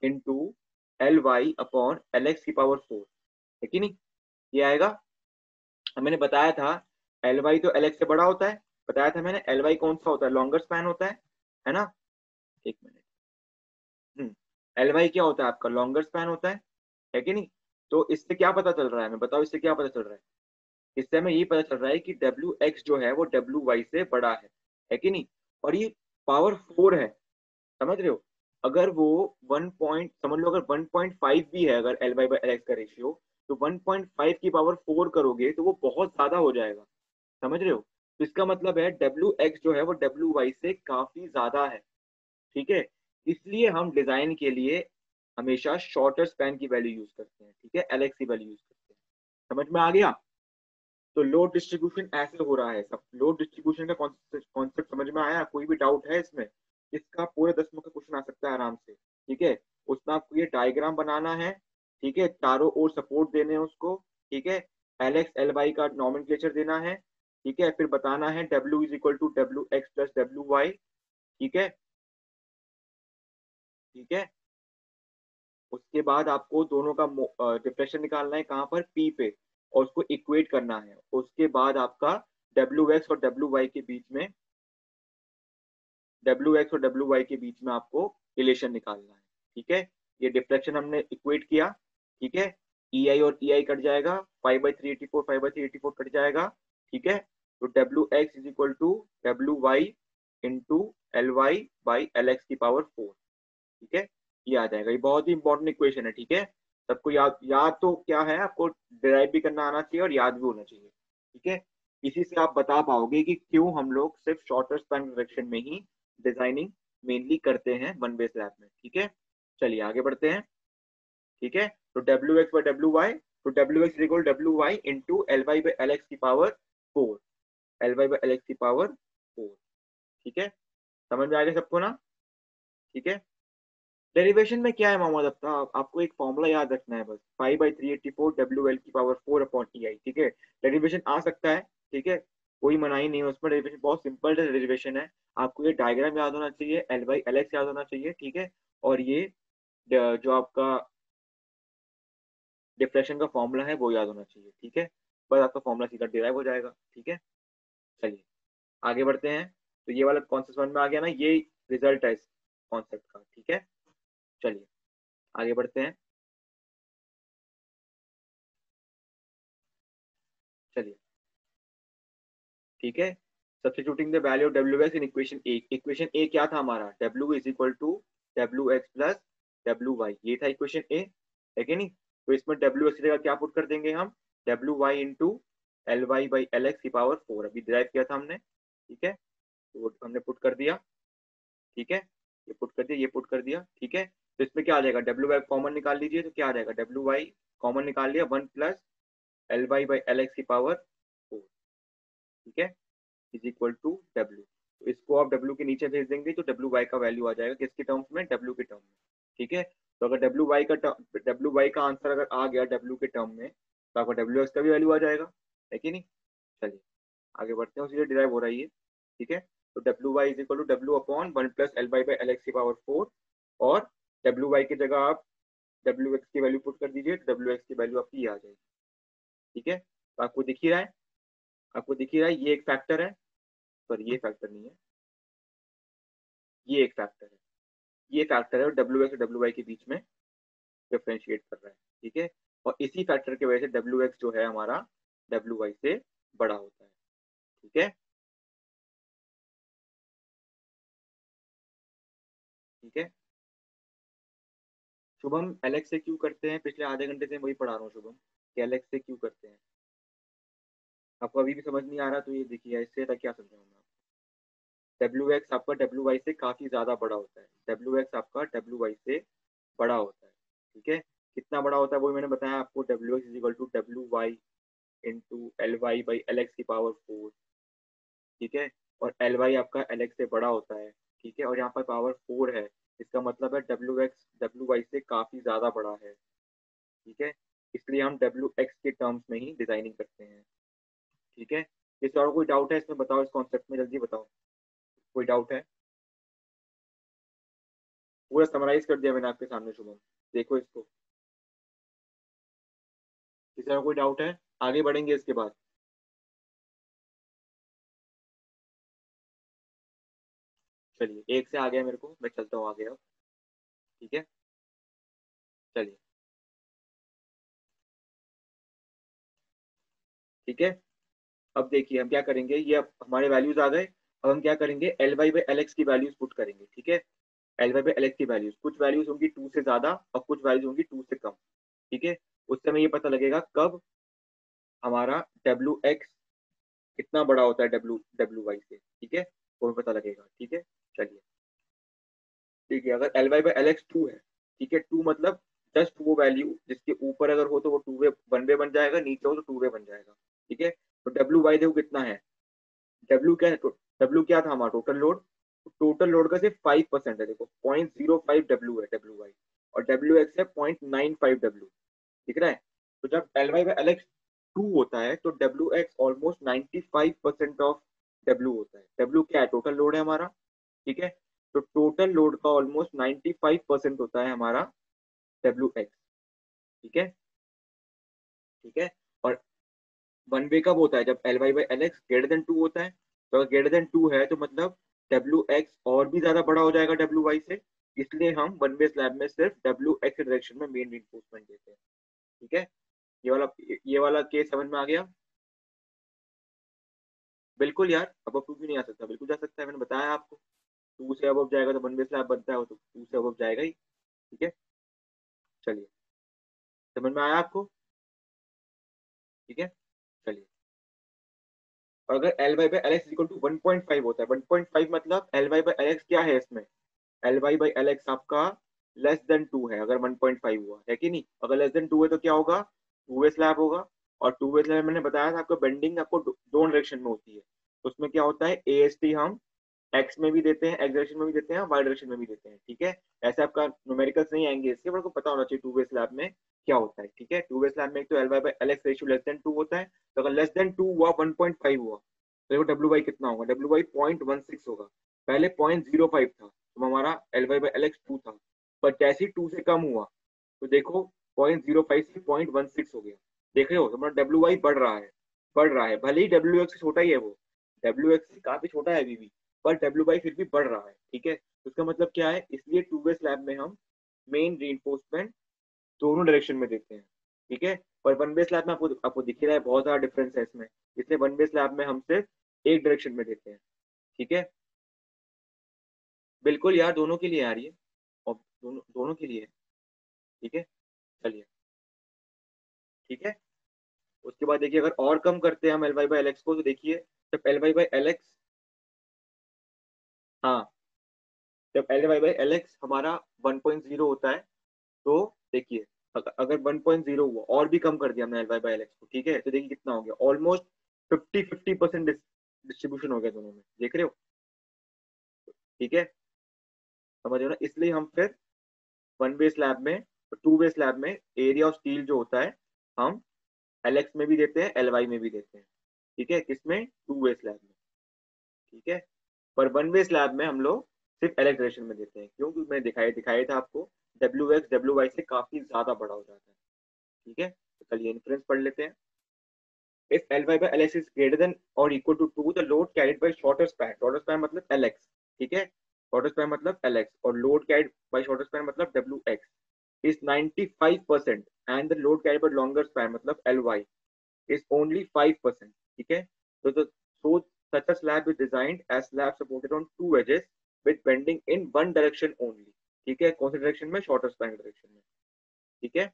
into L Y upon L X की पावर 4, है कि नहीं, ये आएगा। अब मैंने बताया था एल वाई तो एल एक्स से बड़ा होता है, बताया था मैंने, एल वाई कौन सा होता है, लॉन्गर स्पैन होता है ना। एक मिनट, एल वाई क्या होता है आपका, लॉन्गर स्पैन होता है कि नहीं। तो इससे क्या पता चल रहा है, मैं बताओ इससे क्या पता चल रहा है, इससे हमें ये पता चल रहा है कि डब्ल्यू एक्स जो है वो डब्ल्यू वाई से बड़ा है कि नहीं। और ये पावर 4 है, समझ रहे हो। अगर वो 1 पॉइंट समझ लो, अगर 1.5 भी है, अगर L Y by L X का रेशियो, तो 1.5 की पावर 4 करोगे तो वो बहुत ज्यादा हो जाएगा, समझ रहे हो। तो इसका मतलब है डब्ल्यू एक्स जो है वो डब्ल्यू वाई से काफी ज्यादा है, ठीक है। इसलिए हम डिजाइन के लिए हमेशा शॉर्टर स्पैन की वैल्यू यूज करते हैं, ठीक है, एल एक्स की वैल्यू यूज करते हैं। समझ में आ गया। तो लोड डिस्ट्रीब्यूशन ऐसे हो रहा है सब। लोड डिस्ट्रीब्यूशन का कॉन्सेप्ट समझ में आया? कोई भी डाउट है इसमें? इसका पूरे 10 का क्वेश्चन आ सकता है आराम से, ठीक है। उसमें आपको ये डायग्राम बनाना है, ठीक है, चारों ओर सपोर्ट देने हैं उसको, ठीक है। एल एक्स एल वाई का नॉमेनक्लेचर देना है, ठीक है। फिर बताना है W is equal to W X plus W Y, ठीक है, ठीक है। उसके बाद आपको दोनों का डिप्रेशन निकालना है, कहाँ पर, पी पे, और उसको इक्वेट करना है। उसके बाद आपका डब्ल्यू एक्स और डब्ल्यू वाई के बीच में, डब्ल्यू एक्स और डब्ल्यू वाई के बीच में आपको रिलेशन निकालना है, ठीक है। ये डिफ्लेक्शन हमने इक्वेट किया, ठीक है। ई आई और ई आई कट जाएगा, 5/384 5/384 कट जाएगा, ठीक है। तो W X is equal to W Y into L Y by L X की पावर 4, ठीक है। ये आ जाएगा। ये बहुत ही इंपॉर्टेंट इक्वेशन है, ठीक है। सबको याद याद तो क्या है, आपको डिराइव भी करना आना चाहिए और याद भी होना चाहिए, ठीक है। इसी से आप बता पाओगे कि क्यों हम लोग सिर्फ शॉर्टर स्पैन डायरेक्शन में ही डिजाइनिंग मेनली करते हैं वन बेस लैब में, ठीक है। चलिए आगे बढ़ते हैं, ठीक है। तो W X by W Y, तो W X equal W Y into L Y by L X की power 4, L Y by L X की पावर 4, ठीक है। समझ में आ गया सबको ना, ठीक है। डेरिवेशन में क्या है मोहम्मद अफ्ताब, आपको एक फॉर्मूला याद रखना है बस, 5/384 डब्ल्यू एल की पावर 4 अपॉन ई आई, ठीक है। डेरिवेशन आ सकता है, ठीक है, कोई मनाही नहीं है उसमें। डेरिवेशन बहुत सिंपल डेरिवेशन है। आपको ये डायग्राम याद होना चाहिए, एल बाई एल एक्स याद होना चाहिए, ठीक है। और ये जो आपका डिफ्लेक्शन का फॉर्मूला है वो याद होना चाहिए, ठीक है। बस आपका फॉर्मूला सीधा डिराइव हो जाएगा, ठीक है। चलिए आगे बढ़ते हैं। तो ये वाला कॉन्सेप्ट समझ में आ गया ना, ये रिजल्ट है इस कॉन्सेप्ट का, ठीक है। चलिए आगे बढ़ते हैं, चलिए, ठीक है। Substituting the value of W X in equation A. Equation A क्या था हमारा, W is equal to W X plus W Y, ये था इक्वेशन ए, है कि नहीं। तो इसमें डब्ल्यू एक्स की जगह क्या पुट कर देंगे हम, W Y into L Y by L X की पावर 4, अभी डिराइव किया था हमने, ठीक है। तो वो हमने पुट कर दिया, ठीक है। ये पुट कर दिया, ये पुट कर दिया, ठीक है। तो इसमें क्या आ जाएगा, डब्ल्यू वाई कॉमन निकाल लीजिए, तो क्या आ जाएगा, डब्ल्यू वाई कॉमन निकाल लिया, 1 plus L Y by L X की पावर 4, ठीक है, इज इक्वल टू डब्ल्यू। तो इसको आप डब्ल्यू के नीचे भेज देंगे तो डब्ल्यू वाई का वैल्यू आ जाएगा किसके टर्म्स में, डब्ल्यू के टर्म में, ठीक है। तो अगर डब्ल्यू वाई का आंसर अगर आ गया डब्ल्यू के टर्म में, तो आपका डब्ल्यू एक्स का भी वैल्यू आ जाएगा, है कि नहीं। चलिए आगे बढ़ते हैं, उसी से डिराइव हो रही है, ठीक है। तो W Y is equal to W upon 1 plus L Y by L X की पावर 4, और डब्ल्यू वाई की जगह आप डब्ल्यू एक्स की वैल्यू पुट कर दीजिए, तो डब्ल्यू एक्स की वैल्यू आपकी ये आ जाएगी, ठीक है। तो आपको दिख ही रहा है, आपको दिख ही रहा है, ये एक फैक्टर है, पर ये फैक्टर नहीं है, ये एक फैक्टर है, ये फैक्टर है, और डब्ल्यू एक्स और डब्ल्यू वाई के बीच में डिफ्रेंशिएट कर रहा है, ठीक है। और इसी फैक्टर की वजह से डब्ल्यू एक्स जो है हमारा डब्ल्यू वाई से बड़ा होता है, ठीक है, ठीक है। शुभम एलेक्स से क्यों करते हैं, पिछले आधे घंटे से वही पढ़ा रहा हूँ शुभम, कि एलेक्स से क्यों करते हैं। आपको अभी भी समझ नहीं आ रहा तो ये देखिए, इससे क्या समझाऊँ मैं। डब्ल्यू एक्स आपका डब्ल्यू वाई से काफी ज्यादा बड़ा होता है, डब्ल्यू एक्स आपका डब्ल्यू वाई से बड़ा होता है, ठीक है। कितना बड़ा होता है वो मैंने बताया आपको, W X is equal to W Y into L Y by L X की पावर 4, ठीक है। और एल वाई आपका एल एक्स से बड़ा होता है, ठीक है, और यहाँ पर पावर 4 है, इसका मतलब है डब्ल्यू एक्स डब्ल्यू वाई से काफी ज्यादा बड़ा है, ठीक है। इसलिए हम डब्ल्यू एक्स के टर्म्स में ही डिजाइनिंग करते हैं, ठीक है। इस और कोई डाउट है इसमें, बताओ, इस कॉन्सेप्ट में जल्दी बताओ, कोई डाउट है। पूरा समराइज कर दिया मैंने आपके सामने शुभम, देखो इसको। किसी और कोई डाउट है, आगे बढ़ेंगे इसके बाद। चलिए एक से आ गया मेरे को, मैं चलता हूँ आगे अब, ठीक है। चलिए, ठीक है। अब देखिए हम क्या करेंगे, ये अब हमारे वैल्यूज आ गए। अब हम क्या करेंगे, L Y by L X की वैल्यूज पुट करेंगे, ठीक है। L Y by L X की वैल्यूज, कुछ वैल्यूज होंगी 2 से ज्यादा और कुछ वैल्यूज होंगी 2 से कम, ठीक है। उससे हमें ये पता लगेगा कब हमारा डब्ल्यू एक्स कितना बड़ा होता है डब्ल्यू डब्ल्यू वाई से, ठीक है, वो हमें पता लगेगा, ठीक है। चलिए ठीक है, अगर L Y by L X 2 है, ठीक है, 2 मतलब जस्ट वो वैल्यू जिसके ऊपर अगर हो तो वो 2 वे 1 वे बन जाएगा, नीचे हो तो 2 वे बन जाएगा, ठीक है। तो डब्ल्यू वाई देखो कितना है, डब्ल्यू क्या है, डब्ल्यू क्या था हमारा टोटल लोड, टोटल लोड का सिर्फ 5% है, देखो 0.05 डब्ल्यू है डब्ल्यू वाई, और डब्ल्यू एक्स है 0.95 डब्ल्यू, दिख रहा है। तो जब L Y by L X 2 होता है तो W X almost 95% of W होता है। डब्ल्यू क्या है, टोटल लोड है हमारा, ठीक है। तो टोटल लोड का ऑलमोस्ट 95% होता है हमारा डब्ल्यू एक्स, ठीक है, ठीक है। और वन वे कब होता है, जब L Y by L X greater than 2 होता है। तो अगर ग्रेटर देन 2 है तो मतलब डब्ल्यू एक्स और भी ज्यादा बड़ा हो जाएगा डब्ल्यू वाई से, इसलिए हम वन वे स्लैब में सिर्फ डब्ल्यू एक्स डायरेक्शन में मेन रिइंफोर्समेंट देते हैं, ठीक है। ये वाला केस समझ में आ गया। बिल्कुल यार, अब टू क्यों नहीं आ सकता, बिल्कुल जा सकता है, मैंने बताया आपको। 2 से अब जाएगा तो वन वे स्लैब बनता है, वो तो 2 से अब जाएगा ही, ठीक है। चलिए, समझ में आया आपको, ठीक है। चलिए, और अगर L Y by L X equal to 1.5 होता है, 1.5 मतलब L Y by L X क्या है इसमें, L Y by L X आपका लेस देन 2 है, अगर 1.5 हुआ है कि नहीं, अगर लेस देन 2 है तो क्या होगा, 2 वे स्लैब होगा। और 2 वे स्लैब मैंने बताया था आपको, बेंडिंग आपको दो डायरेक्शन में होती है। तो उसमें क्या होता है, ए एस टी हम एक्स में भी देते हैं, एक्स डायरेक्शन में भी देते हैं, वाई डायरेक्शन में भी देते हैं, ठीक है। ऐसे आपका न्यूमेरिकल्स नहीं आएंगे इसके, पर आपको पता होना चाहिए 2 वे स्लैब में क्या होता है, ठीक है। 2 वे स्लैब में एक तो L Y by L X ratio less than 2 होता है। तो अगर लेस देन 2 हुआ, 1.5 हुआ, तो देखो डब्ल्यू वाई कितना होगा, डब्ल्यू वाई 0.16 होगा। पहले 0.05 था तो हमारा L Y by L X 2 था, पर जैसे ही 2 से कम हुआ तो देखो 0.05 से 0.16 हो गया। देख रहे हो, हमारा डब्ल्यू वाई बढ़ रहा है, बढ़ रहा है, भले ही डब्ल्यू एक्स से छोटा ही है वो, डब्ल्यू एक्स से काफी छोटा है अभी भी, पर डब्ल्यू बाई फिर भी बढ़ रहा है, ठीक है। तो इसका मतलब क्या है, इसलिए 2 वे स्लैब में हम मेन रीइंफोर्समेंट दोनों डायरेक्शन में देते हैं, ठीक है। पर वन वे स्लैब में आपको आपको दिख ही रहा है बहुत सारा डिफरेंस है इसमें, इसलिए वन वे स्लैब में हम सिर्फ एक डायरेक्शन में देते हैं, ठीक है। बिल्कुल यार, दोनों के लिए आ रही है, और दोनों दोनों के लिए है, ठीक है। चलिए, ठीक है। उसके बाद देखिए, अगर और कम करते हैं हम L Y by L X को, तो देखिए जब L Y by L X, हाँ, जब L Y by L X हमारा 1.0 होता है, तो देखिए अगर 1.0 हुआ और भी कम कर दिया हमने L Y by L X को, ठीक है, तो देखिए कितना हो गया, ऑलमोस्ट 50-50% डिस्ट्रीब्यूशन हो गया दोनों में, देख रहे हो, ठीक है। समझ रहे हो ना, इसलिए हम फिर वन वे स्लैब में, 2 वे स्लैब में एरिया ऑफ स्टील जो होता है, हम एल एक्स में भी देते हैं, एल वाई में भी देते हैं, ठीक है, किसमें, 2 वे स्लैब में, ठीक है। पर वन वे स्लैब में हम लोग सिर्फ एल एक्स डायरेक्शन में देते हैं, क्योंकि मैंने दिखाया दिखाया था आपको, डब्ल्यू एक्स डब्ल्यू वाई से काफी ज्यादा बड़ा हो जाता है, ठीक है। तो चलिए इन्फ्लुएंस पढ़ लेते हैं। If Ly by Lx is greater than or equal to 2, the load carried by shorter span मतलब Lx, ठीक है, shorter span मतलब Lx, और load carried by shorter span मतलब Wx is 95% and the load carried by longer span मतलब Ly is only 5%, ठीक है। So such a slab is designed as slab supported on two edges with bending in one direction only, ठीक है, कौन सी direction में, shorter span direction में, ठीक है,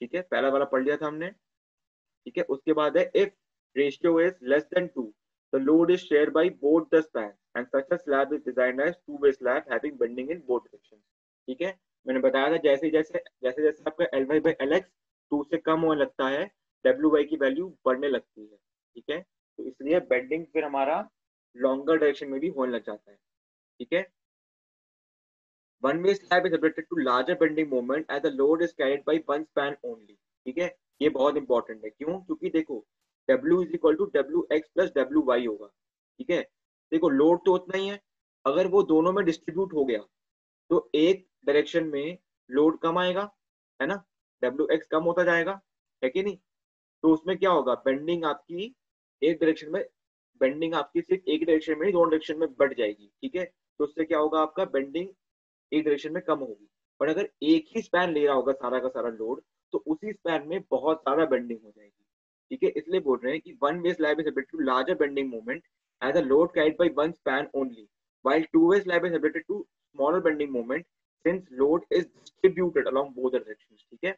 ठीक है, पहला वाला पढ़ लिया था हमने, ठीक है। उसके बाद है, if ratio is less than 2, the load is share by both the span and such a slab is designed as 2 way slab having bending in both directions, ठीक है। मैंने बताया था जैसे जैसे जैसे जैसे आपका L Y by L X 2 से कम होने लगता है, डब्ल्यू वाई की वैल्यू बढ़ने लगती है, ठीक है। तो इसलिए बेंडिंग फिर हमारा लॉन्गर डायरेक्शन में भी होने लग जाता है, ठीक है। One way slab is subjected to larger bending moment as the load is carried by one span only, ठीक है। ये बहुत इंपॉर्टेंट है, क्यों, क्योंकि देखो W is equal to W X plus W Y होगा, ठीक है। देखो लोड तो उतना ही है, अगर वो दोनों में डिस्ट्रीब्यूट हो गया तो एक डायरेक्शन में लोड कम आएगा, है ना, डब्ल्यू एक्स कम होता जाएगा, है कि नहीं। तो उसमें क्या होगा, बेंडिंग आपकी एक डायरेक्शन में, बेंडिंग आपकी सिर्फ एक डायरेक्शन में ही, दोनों डायरेक्शन में बढ़ जाएगी, ठीक है। तो उससे क्या होगा, आपका बेंडिंग एक डायरेक्शन में कम होगी। पर अगर एक ही स्पैन ले रहा होगा सारा का सारा लोड, तो उसी स्पैन में बहुत सारा बेंडिंग हो जाएगी, ठीक है, इसलिए बोल रहे हैं कि one way slab is subject to larger bending moment as a load carried by one span only, while two-way slab is subjected to smaller bending moment since load is distributed along both the directions. ठीक है,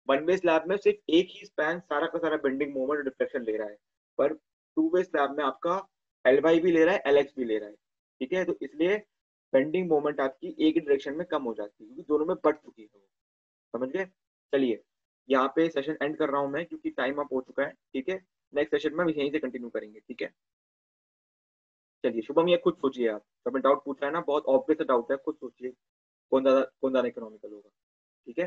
one way slab में सिर्फ एक ही span सारा का सारा bending moment और deflection ले रहा है, पर टू वे स्लैब में आपका एल वाई भी ले रहा है, एल एक्स भी ले रहा है। ठीक है, तो इसलिए बेंडिंग मोमेंट आपकी एक ही डायरेक्शन में कम हो जाती है, क्योंकि दोनों में बढ़ चुकी है वो। समझ गए? चलिए, यहाँ पे सेशन एंड कर रहा हूँ मैं, क्योंकि टाइम अप हो चुका है। ठीक है, नेक्स्ट सेशन में हम यहीं से कंटिन्यू करेंगे। ठीक है, चलिए शुभम, ये खुद सोचिए आप, सबने डाउट पूछा है ना, बहुत ऑब्वियस डाउट है, खुद सोचिए कौन ज्यादा इकोनॉमिकल होगा। ठीक है,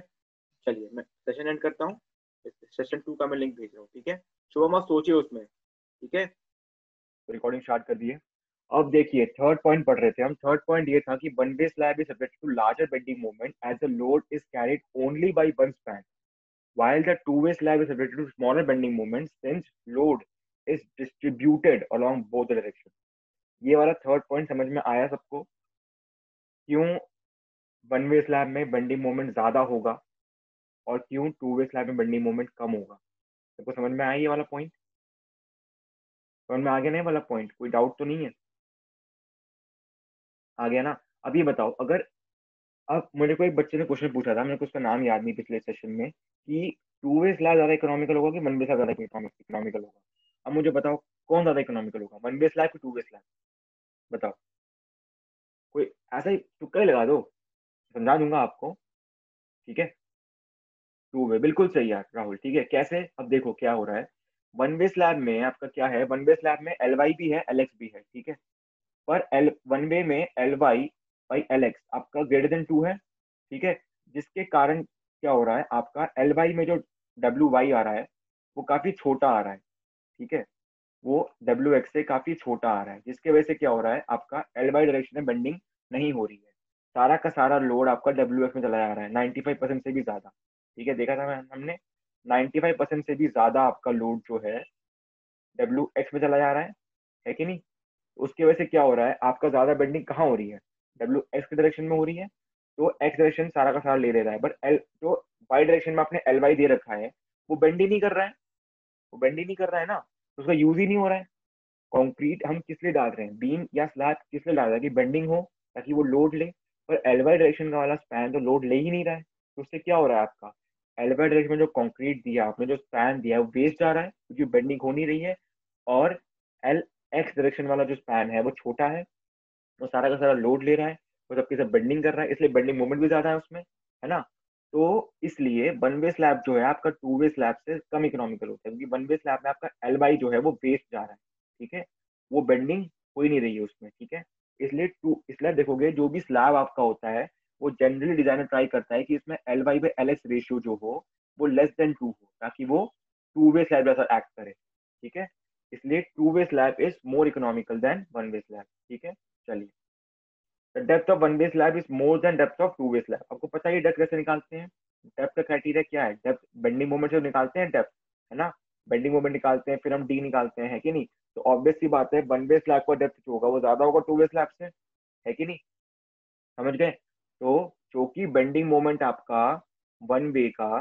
चलिए मैं सेशन एंड करता हूँ, सेशन 2 का मैं लिंक भेज रहा हूँ। ठीक है, शुभम आप सोचिए उसमें। ठीक है, रिकॉर्डिंग स्टार्ट कर दिए। अब देखिए थर्ड पॉइंट पढ़ रहे थे हम। थर्ड पॉइंट ये था कि one way slab is subject to larger bending moment as the load is carried only by one span, while the two-way slab is subject to smaller bending moments since load is distributed along both the directions. ये वाला third point समझ में आया सबको? क्यों one way slab में bending moment ज्यादा होगा और क्यों टू वे स्लैब में बेंडिंग मोमेंट कम होगा? सबको समझ में आया ये वाला पॉइंट? समझ में आ गया नहीं वाला पॉइंट? कोई डाउट तो नहीं है? आ गया ना? अब ये बताओ, अगर अब मेरे को एक बच्चे ने क्वेश्चन पूछा था, मेरे को उसका नाम याद नहीं पिछले सेशन में, कि टू वे स्लैब ज्यादा इकोनॉमिकल होगा कि वन वे स्लैब ज्यादा इकोनॉमिकल होगा? अब मुझे बताओ कौन ज्यादा इकोनॉमिकल होगा, वन वे स्लैब कि टू वे स्लैब? बताओ, कोई ऐसा ही तुक्का ही लगा दो, समझा दूंगा आपको। ठीक है, टू वे बिल्कुल सही यार राहुल। ठीक है, कैसे? अब देखो क्या हो रहा है, वन वे स्लैब में आपका क्या है, वन वे स्लैब में एल वाई भी है, एल एक्स भी है। ठीक है, पर एल वन वे में L Y by L X आपका ग्रेटर देन टू है। ठीक है, जिसके कारण क्या हो रहा है, आपका एल वाई में जो डब्ल्यू वाई आ रहा है वो काफी छोटा आ रहा है। ठीक है, वो डब्ल्यू एक्स से काफी छोटा आ रहा है, जिसकी वजह से क्या हो रहा है, आपका एल वाई डायरेक्शन में बेंडिंग नहीं हो रही है। सारा का सारा लोड आपका डब्ल्यू एक्स में चला जा रहा है, 95% से भी ज्यादा। ठीक है, देखा था हमने 95% से भी ज्यादा आपका लोड जो है डब्ल्यू एक्स में चला जा रहा है कि नहीं? उसकी वजह से क्या हो रहा है, आपका ज्यादा बेंडिंग कहाँ हो रही है, डब्ल्यू एक्स की डायरेक्शन में हो रही है। तो एक्स डायरेक्शन सारा का सारा ले रहा है, बट एल जो वाई डायरेक्शन में आपने एल वाई दे रखा है वो बेंड ही नहीं कर रहा है, वो बेंड ही नहीं कर रहा है ना, तो उसका यूज ही नहीं हो रहा है। कंक्रीट हम किस लिए डाल रहे हैं, बीम या स्लैब किस लिए डाल रहे हैं, कि बेंडिंग हो, ताकि वो लोड ले। पर एल वाई डायरेक्शन का वाला स्पैन तो लोड ले ही नहीं रहा है, तो उससे क्या हो रहा है, आपका एल वाई डायरेक्शन में जो कंक्रीट दिया आपने, जो स्पैन दिया है, वो वेस्ट जा रहा है क्योंकि बेंडिंग हो नहीं रही है। और एल एक्स डायरेक्शन वाला जो स्पैन है वो छोटा है, वो सारा का सारा लोड ले रहा है, वो सबके सब बेंडिंग कर रहा है, इसलिए बेंडिंग मोमेंट भी ज्यादा है उसमें, है ना? तो इसलिए वन वे स्लैब जो है आपका टू वे स्लैब से कम इकोनॉमिकल होता है, क्योंकि वन वे स्लैब में आपका एल वाई जो है वो वेस्ट जा रहा है। ठीक है, वो बेंडिंग हो ही नहीं रही है उसमें। ठीक है, इसलिए देखोगे जो भी स्लैब आपका होता है, वो जनरली डिजाइनर ट्राई करता है कि इसमें L Y by L X ratio जो हो वो लेस देन टू हो, ताकि वो टू वे स्लैब जैसा एक्ट करे। ठीक है, इसलिए two way slab is more economical than one way slab. ठीक है, चलिए, the depth of one way slab is more than depth of two way slab. आपको पता है डेप्थ कैसे निकालते हैं? डेप्थ का क्राइटेरिया क्या है? डेप्थ बेंडिंग मोमेंट से निकालते हैं डेप्थ, है ना? बेंडिंग मोमेंट निकालते हैं, फिर हम डी निकालते हैं, है कि नहीं? तो ऑब्वियस सी बात है, वन वे स्लैब का डेप्थ जो होगा वो ज्यादा होगा टू वे स्लैब से, है कि नहीं? समझ गए? तो चूंकि बेंडिंग मोमेंट आपका वन वे का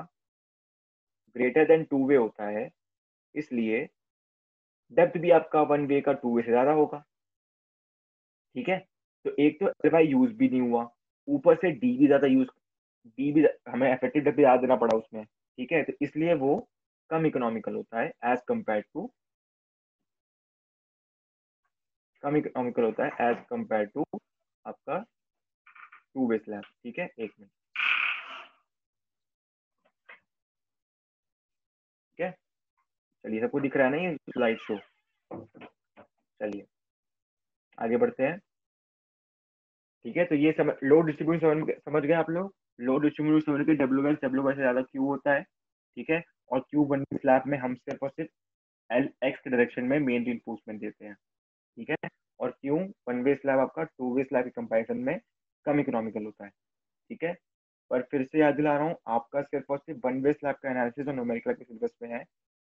ग्रेटर देन टू वे होता है, इसलिए डेप्थ भी आपका वन वे का टू वे से ज्यादा होगा। ठीक है, तो एक तो एल वाई यूज भी नहीं हुआ, ऊपर से डी भी ज्यादा यूज, डी भी हमें इफेक्टिव डेप्थ याद देना पड़ा उसमें। ठीक है, तो इसलिए वो कम इकोनॉमिकल होता है एज कंपेयर टू, कम इकोनॉमिकल होता है एज कंपेयर टू आपका टू वे स्लैब। ठीक है, एक मिनट। ठीक है, चलिए, सबको दिख रहा है ना ये स्लाइड शो? चलिए आगे बढ़ते हैं। ठीक है, तो ये लोड डिस्ट्रीब्यूशन समझ गए आप लोग? लोड डिस्ट्रीब्यूशन समझ के डब्ल्यू वाई से ज्यादा क्यू होता है। ठीक है, और क्यू वन स्लैब में हम सिर्फ और सिर्फ एल एक्स के डायरेक्शन में मेन रिइंफोर्समेंट देते हैं। ठीक है, और क्यों वन वे स्लैब आपका टू वे स्लैब के कंपैरिजन में कम इकोनॉमिकल होता है। ठीक है, पर फिर से याद दिला रहा हूँ, आपका सिर्फ और सिर्फ वन वे स्लैब का एनालिसिस और न्यूमेरिकल के सिलेबस में है,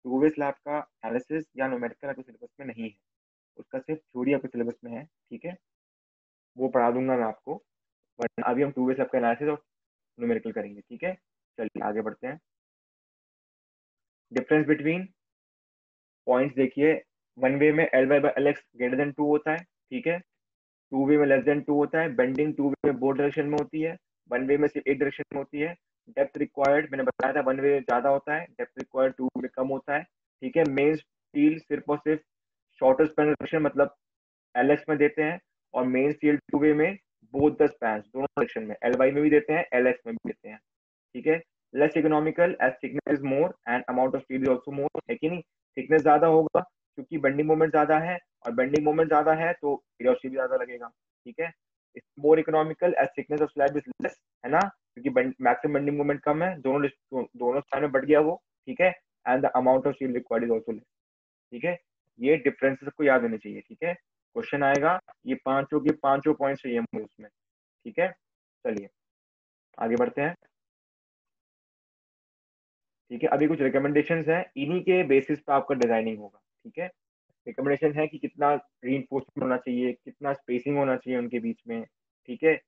टू वे स्लैब का एनालिसिस या न्यूमेरिकल के सिलेबस में नहीं है, उसका सिर्फ थ्योरी आपके सिलेबस में है। ठीक है, वो पढ़ा दूंगा मैं आपको, बट अभी हम टू वे स्लैब का एनालिसिस और न्यूमेरिकल करेंगे। ठीक है, चलिए आगे बढ़ते हैं। डिफरेंस बिटवीन पॉइंट्स देखिए, वन वे में L Y by L X greater than 2 होता है, ठीक है, टू वे में लेस देन 2 होता है, बेंडिंग टू वे में बोथ डायरेक्शन में होती है, वन वे में सिर्फ एक डायरेक्शन में होती है, डेप्थ रिक्वायर्ड मैंने बताया था वन वे ज्यादा होता है, डेप्थ रिक्वायर्ड टू वे कम होता है, ठीक है, मेन स्टील सिर्फ और सिर्फ शॉर्टेस्ट पेनिट्रेशन मतलब एल एक्स में देते हैं, और मेन स्टील टू वे में बोथ द स्पैन दोनों डायरेक्शन में एल वाई में भी देते हैं, एल एक्स में भी देते हैं, ठीक है। Less economical as thickness is more and amount of steel is also more, है कि नहीं, थिकनेस ज्यादा होगा क्योंकि बेंडिंग मोमेंट ज्यादा है, और बेंडिंग मोमेंट ज्यादा है तो एरिया भी ज्यादा लगेगा, ठीक है। More economical as thickness of slab is less, है ना, क्योंकि मैक्सिमम बेंडिंग मोमेंट कम है, दोनों स्पैन में बढ़ गया वो, ठीक है, and the amount of steel required is also less, ठीक है। ये डिफरेंसेस को याद होने चाहिए, ठीक है, क्वेश्चन आएगा, ये पांचों के पांचों पॉइंट चाहिए मुझे उसमें, ठीक है। चलिए आगे बढ़ते हैं, ठीक है। अभी कुछ रिकमेंडेशंस हैं, इन्हीं के बेसिस पे आपका डिजाइनिंग होगा, ठीक है। रिकमेंडेशन है कि कितना रीइंफोर्समेंट होना चाहिए, कितना स्पेसिंग होना चाहिए उनके बीच में, ठीक है,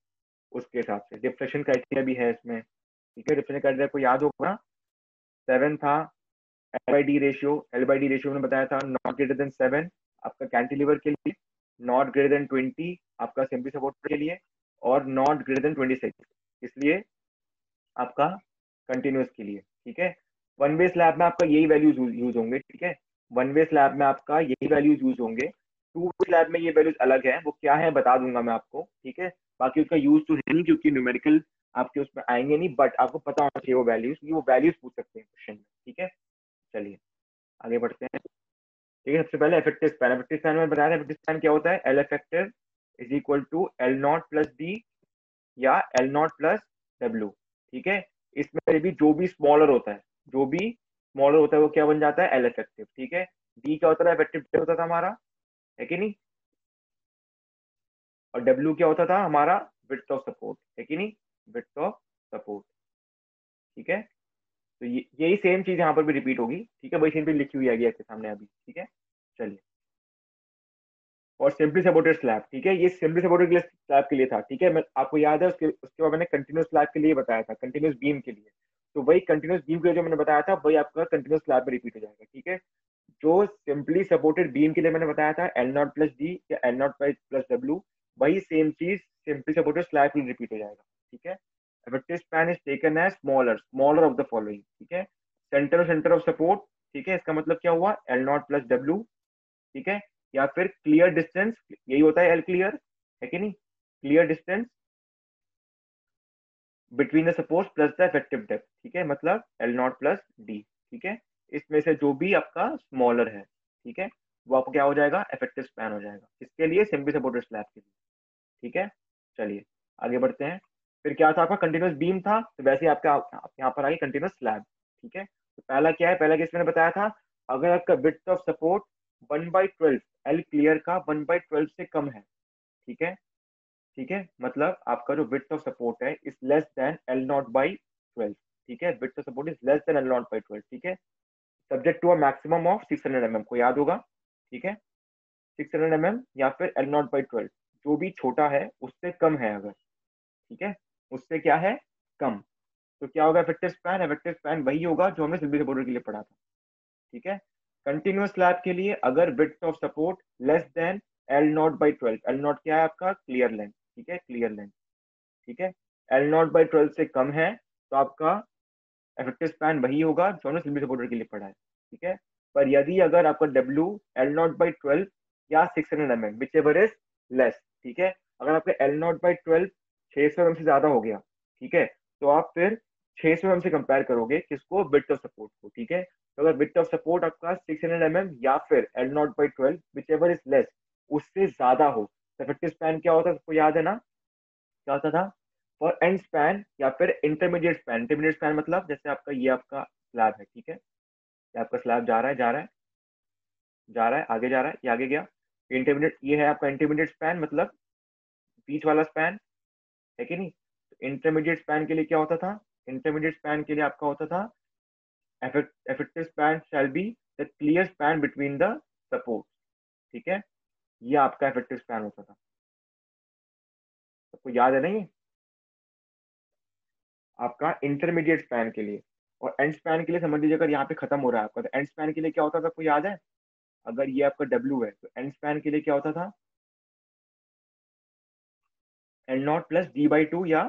उसके हिसाब से डिफ्लेक्शन क्राइटेरिया भी है इसमें, ठीक है। डिफ्लेक्शन क्राइटेरिया को याद होगा, 7 था, एल बाई डी रेशियो मैंने बताया था, नॉट ग्रेटर देन 7 आपका कैंटिलीवर के लिए, नॉट ग्रेटर देन 20 आपका सिंपली सपोर्ट के लिए, और नॉट ग्रेटर देन 26 इसलिए आपका कंटिन्यूस के लिए, ठीक है। वन वे स्लैब में आपका यही वैल्यूज यूज होंगे, ठीक है, वन वे स्लैब में आपका यही वैल्यूज यूज होंगे, टू वे स्लैब में ये वैल्यूज अलग है, वो क्या है बता दूंगा मैं आपको, ठीक है। बाकी उसका यूज तो है नहीं क्योंकि न्यूमेरिकल आपके उसमें आएंगे नहीं, बट आपको पता होना चाहिए वो वैल्यूज, क्योंकि वो वैल्यूज पूछ सकते हैं क्वेश्चन में, ठीक है। चलिए आगे बढ़ते हैं, ठीक है। सबसे पहले इफेक्टिव स्पैन में बताया था, इफेक्टिव स्पैन क्या होता है, L effective is equal to L nought plus D या एल नॉट प्लस डब्ल्यू, ठीक है। इसमें भी जो भी स्मॉलर होता है, जो भी स्मॉलर होता है वो क्या बन जाता है, एल इफेक्टिव, ठीक है। डी क्या होता था, इफेक्टिव होता था हमारा, है कि नहीं, और डब्ल्यू क्या होता था हमारा, विड्थ ऑफ सपोर्ट, है कि नहीं, विड्थ ऑफ सपोर्ट, ठीक है। तो यही सेम चीज यहाँ पर भी रिपीट होगी, ठीक है, वही सेम चीज लिखी हुई आएगी आपके सामने अभी, ठीक है। चलिए, और सिंपली सपोर्टेड स्लैब, ठीक है, ये सिंपली सपोर्टेड स्लैब के लिए था, ठीक है, मैं आपको याद है, उसके बाद मैंने कंटिन्यूस स्लैब के लिए बताया था, कंटिन्यूस बीम के लिए, तो वही कंटिन्यूस बीम के लिए जो मैंने बताया था वही आपका कंटिन्यूस स्लैब में रिपीट हो जाएगा, ठीक है। जो सिंपली सपोर्टेड बीम के लिए मैंने बताया था एल नॉट प्लस डी या एल नॉट प्लस डब्ल्यू, वही सेम चीज सिंपली सपोर्टेड स्लैब के लिए रिपीट हो जाएगा, ठीक है। Effective span is taken as smaller of the following, ठीक है, सेंटर ऑफ सपोर्ट, ठीक है, इसका मतलब क्या हुआ, एल नॉट प्लस डब्ल्यू, ठीक है, या फिर क्लियर डिस्टेंस, यही होता है एल क्लियर, है कि नहीं, clear distance between the support plus the effective depth, ठीक है, मतलब एल नॉट प्लस डी, ठीक है। इसमें से जो भी आपका स्मॉलर है, ठीक है, वो आपको क्या हो जाएगा, इफेक्टिव स्पैन हो जाएगा, इसके लिए सिंपली सपोर्टेड स्लैब के लिए, ठीक है। चलिए आगे बढ़ते हैं, फिर क्या था आपका कंटिन्यूस बीम था, तो वैसे ही आपका यहाँ पर आ गई कंटिन्यूस स्लैब, ठीक है। तो पहला क्या है, पहला केस मैंने बताया था, अगर आपका width of support 1/12 L clear का 1/12 से कम है, ठीक है, ठीक है, मतलब आपका जो विड्थ ऑफ सपोर्ट है is less than L not by 12, ठीक है, width of support is less than L not by 12, ठीक है, subject to a maximum of 600 mm को याद होगा, ठीक है, 600 mm या फिर एल नॉट बाई 12, जो भी छोटा है उससे कम है अगर, ठीक है, उससे क्या है, कम, तो क्या होगा इफेक्टिव स्पैन वही होगा जो हमने सिंपली सपोर्टर के लिए पढ़ा था, ठीक है। कंटिन्यूअस स्लैब के लिए अगर width of support less than L not by 12, L not क्या है आपका, क्लियर लेंथ, ठीक है, क्लियर लेंथ, ठीक है, एल नॉट बाई 12 से कम है तो आपका इफेक्टिव स्पैन वही होगा जो हमने सिंपली सपोर्टर के लिए पढ़ा है, ठीक है। पर यदि अगर आपका डब्ल्यू एल नॉट बाई 12 या 600 mm which ever is less, ठीक है, अगर आपका एल नॉट बाई 12 600 mm से ज्यादा हो गया, ठीक है, तो आप फिर 600 mm से कंपेयर करोगे किसको, विड्थ ऑफ सपोर्ट को, ठीक है। तो अगर विड्थ ऑफ सपोर्ट आपका 600 mm या फिर L not by 12 which ever is less उससे ज्यादा हो, तो इफेक्टिव स्पैन क्या होता है, सबको याद है ना, क्या होता था, फॉर एंड स्पैन या फिर इंटरमीडिएट स्पैन मतलब जैसे आपका ये आपका स्लैब है, ठीक है, ये आपका स्लैब जा रहा है जा रहा है जा रहा है, आगे जा रहा है, ये आगे गया, इंटरमीडिएट ये है आपका इंटरमीडिएट स्पैन मतलब बीच वाला स्पैन, है कि नहीं। इंटरमीडिएट स्पैन के लिए क्या होता था, इंटरमीडिएट स्पैन के लिए आपका होता था effective span shall be the clear span between the support, ठीक है, ये आपका इफेक्टिव स्पैन होता था, सबको याद है नहीं, आपका इंटरमीडिएट स्पैन के लिए, और एंड स्पैन के लिए समझ लीजिए अगर यहाँ पे खत्म हो रहा है आपका, तो एंड स्पैन के लिए क्या होता था आपको याद है, अगर ये आपका W है तो एंड स्पैन के लिए क्या होता था, एल नॉट प्लस D/2 या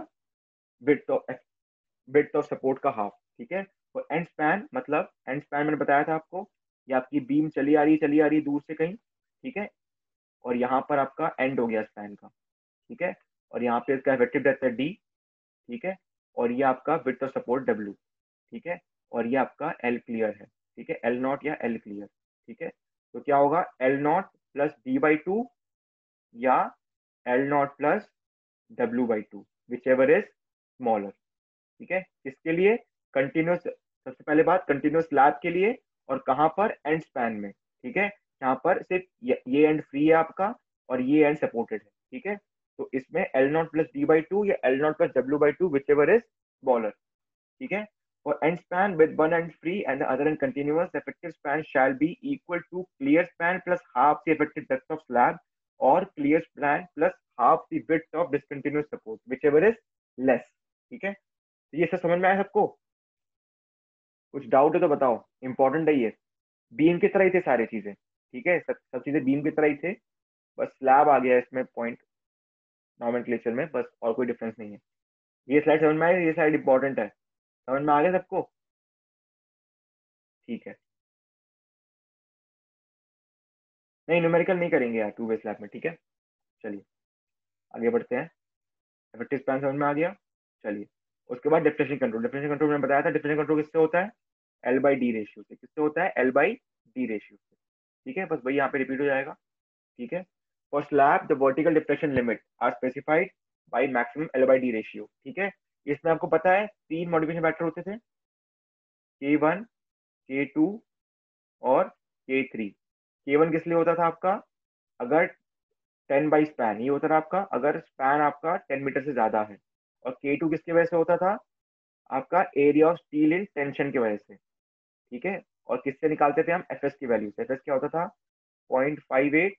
विड्थ ऑफ सपोर्ट का हाफ, ठीक है। और एंड स्पैन मतलब, एंड स्पैन मैंने बताया था आपको, ये आपकी बीम चली आ रही है दूर से कहीं, ठीक है, और यहाँ पर आपका एंड हो गया स्पैन का, ठीक है, और यहाँ पे इसका इफेक्टिव डेप्थ है D, ठीक है, और ये आपका विड्थ ऑफ सपोर्ट W, ठीक है, और ये आपका एल क्लियर है, ठीक है, एल नॉट या एल क्लियर, ठीक है। तो क्या होगा, एल नॉट प्लस D/2 या L nought plus W/2, which ever is smaller, ठीक है। इसके लिए कंटिन्यूस, सबसे पहले बात कंटिन्यूस स्लैब के लिए, और कहाँ पर, एंड स्पैन में, ठीक है, यहाँ पर सिर्फ ये एंड फ्री है आपका और ये एंड सपोर्टेड है, ठीक है। तो इसमें एल नॉट प्लस D/2 या L nought plus W/2 which ever is smaller, ठीक है। For end span with one end free and the other end continuous, the effective span shall be equal to clear span plus half the effective depth of slab or clear span plus half the width of discontinuous support, whichever is less, ठीक है। तो ये सब समझ में आया सबको? कुछ डाउट है तो बताओ, इंपॉर्टेंट है ये, बीम की तरह ही थे सारी चीजें, ठीक है, सब चीजें बीम की तरह ही थे, बस स्लैब आ गया इसमें पॉइंट नॉमेनक्लेचर में, बस और कोई डिफरेंस नहीं है। ये स्लाइड समझ में आया, ये स्लाइड इंपॉर्टेंट है, समझ में आ गया सबको? ठीक है, नहीं न्यूमेरिकल नहीं करेंगे यार टू वे स्लैब में, ठीक है। चलिए आगे बढ़ते हैं, इफेक्टिव स्पैन समझ में आ गया। चलिए उसके बाद डिफ्लेक्शन कंट्रोल, डिफ्लेक्शन कंट्रोल मैंने बताया था, डिफ्लेक्शन कंट्रोल किससे होता है, L/D रेशियो से, किससे होता है, L/D रेशियो से, ठीक है, बस वही यहाँ पे रिपीट हो जाएगा, ठीक है। For slab the vertical deflection limit are specified by maximum L/D ratio, ठीक है। इसमें आपको पता है तीन मॉडिफिकेशन फैक्टर होते थे, K1, K2 और K3। K1 किस लिए होता था आपका, अगर 10 बाई स्पैन, ये होता था आपका अगर स्पैन आपका 10 मीटर से ज्यादा है, और K2 किसकी वजह से होता था, आपका area of steel in tension की वजह से, ठीक है। और किससे निकालते थे हम, एफएस की वैल्यू से, एफएस क्या होता था, 0.58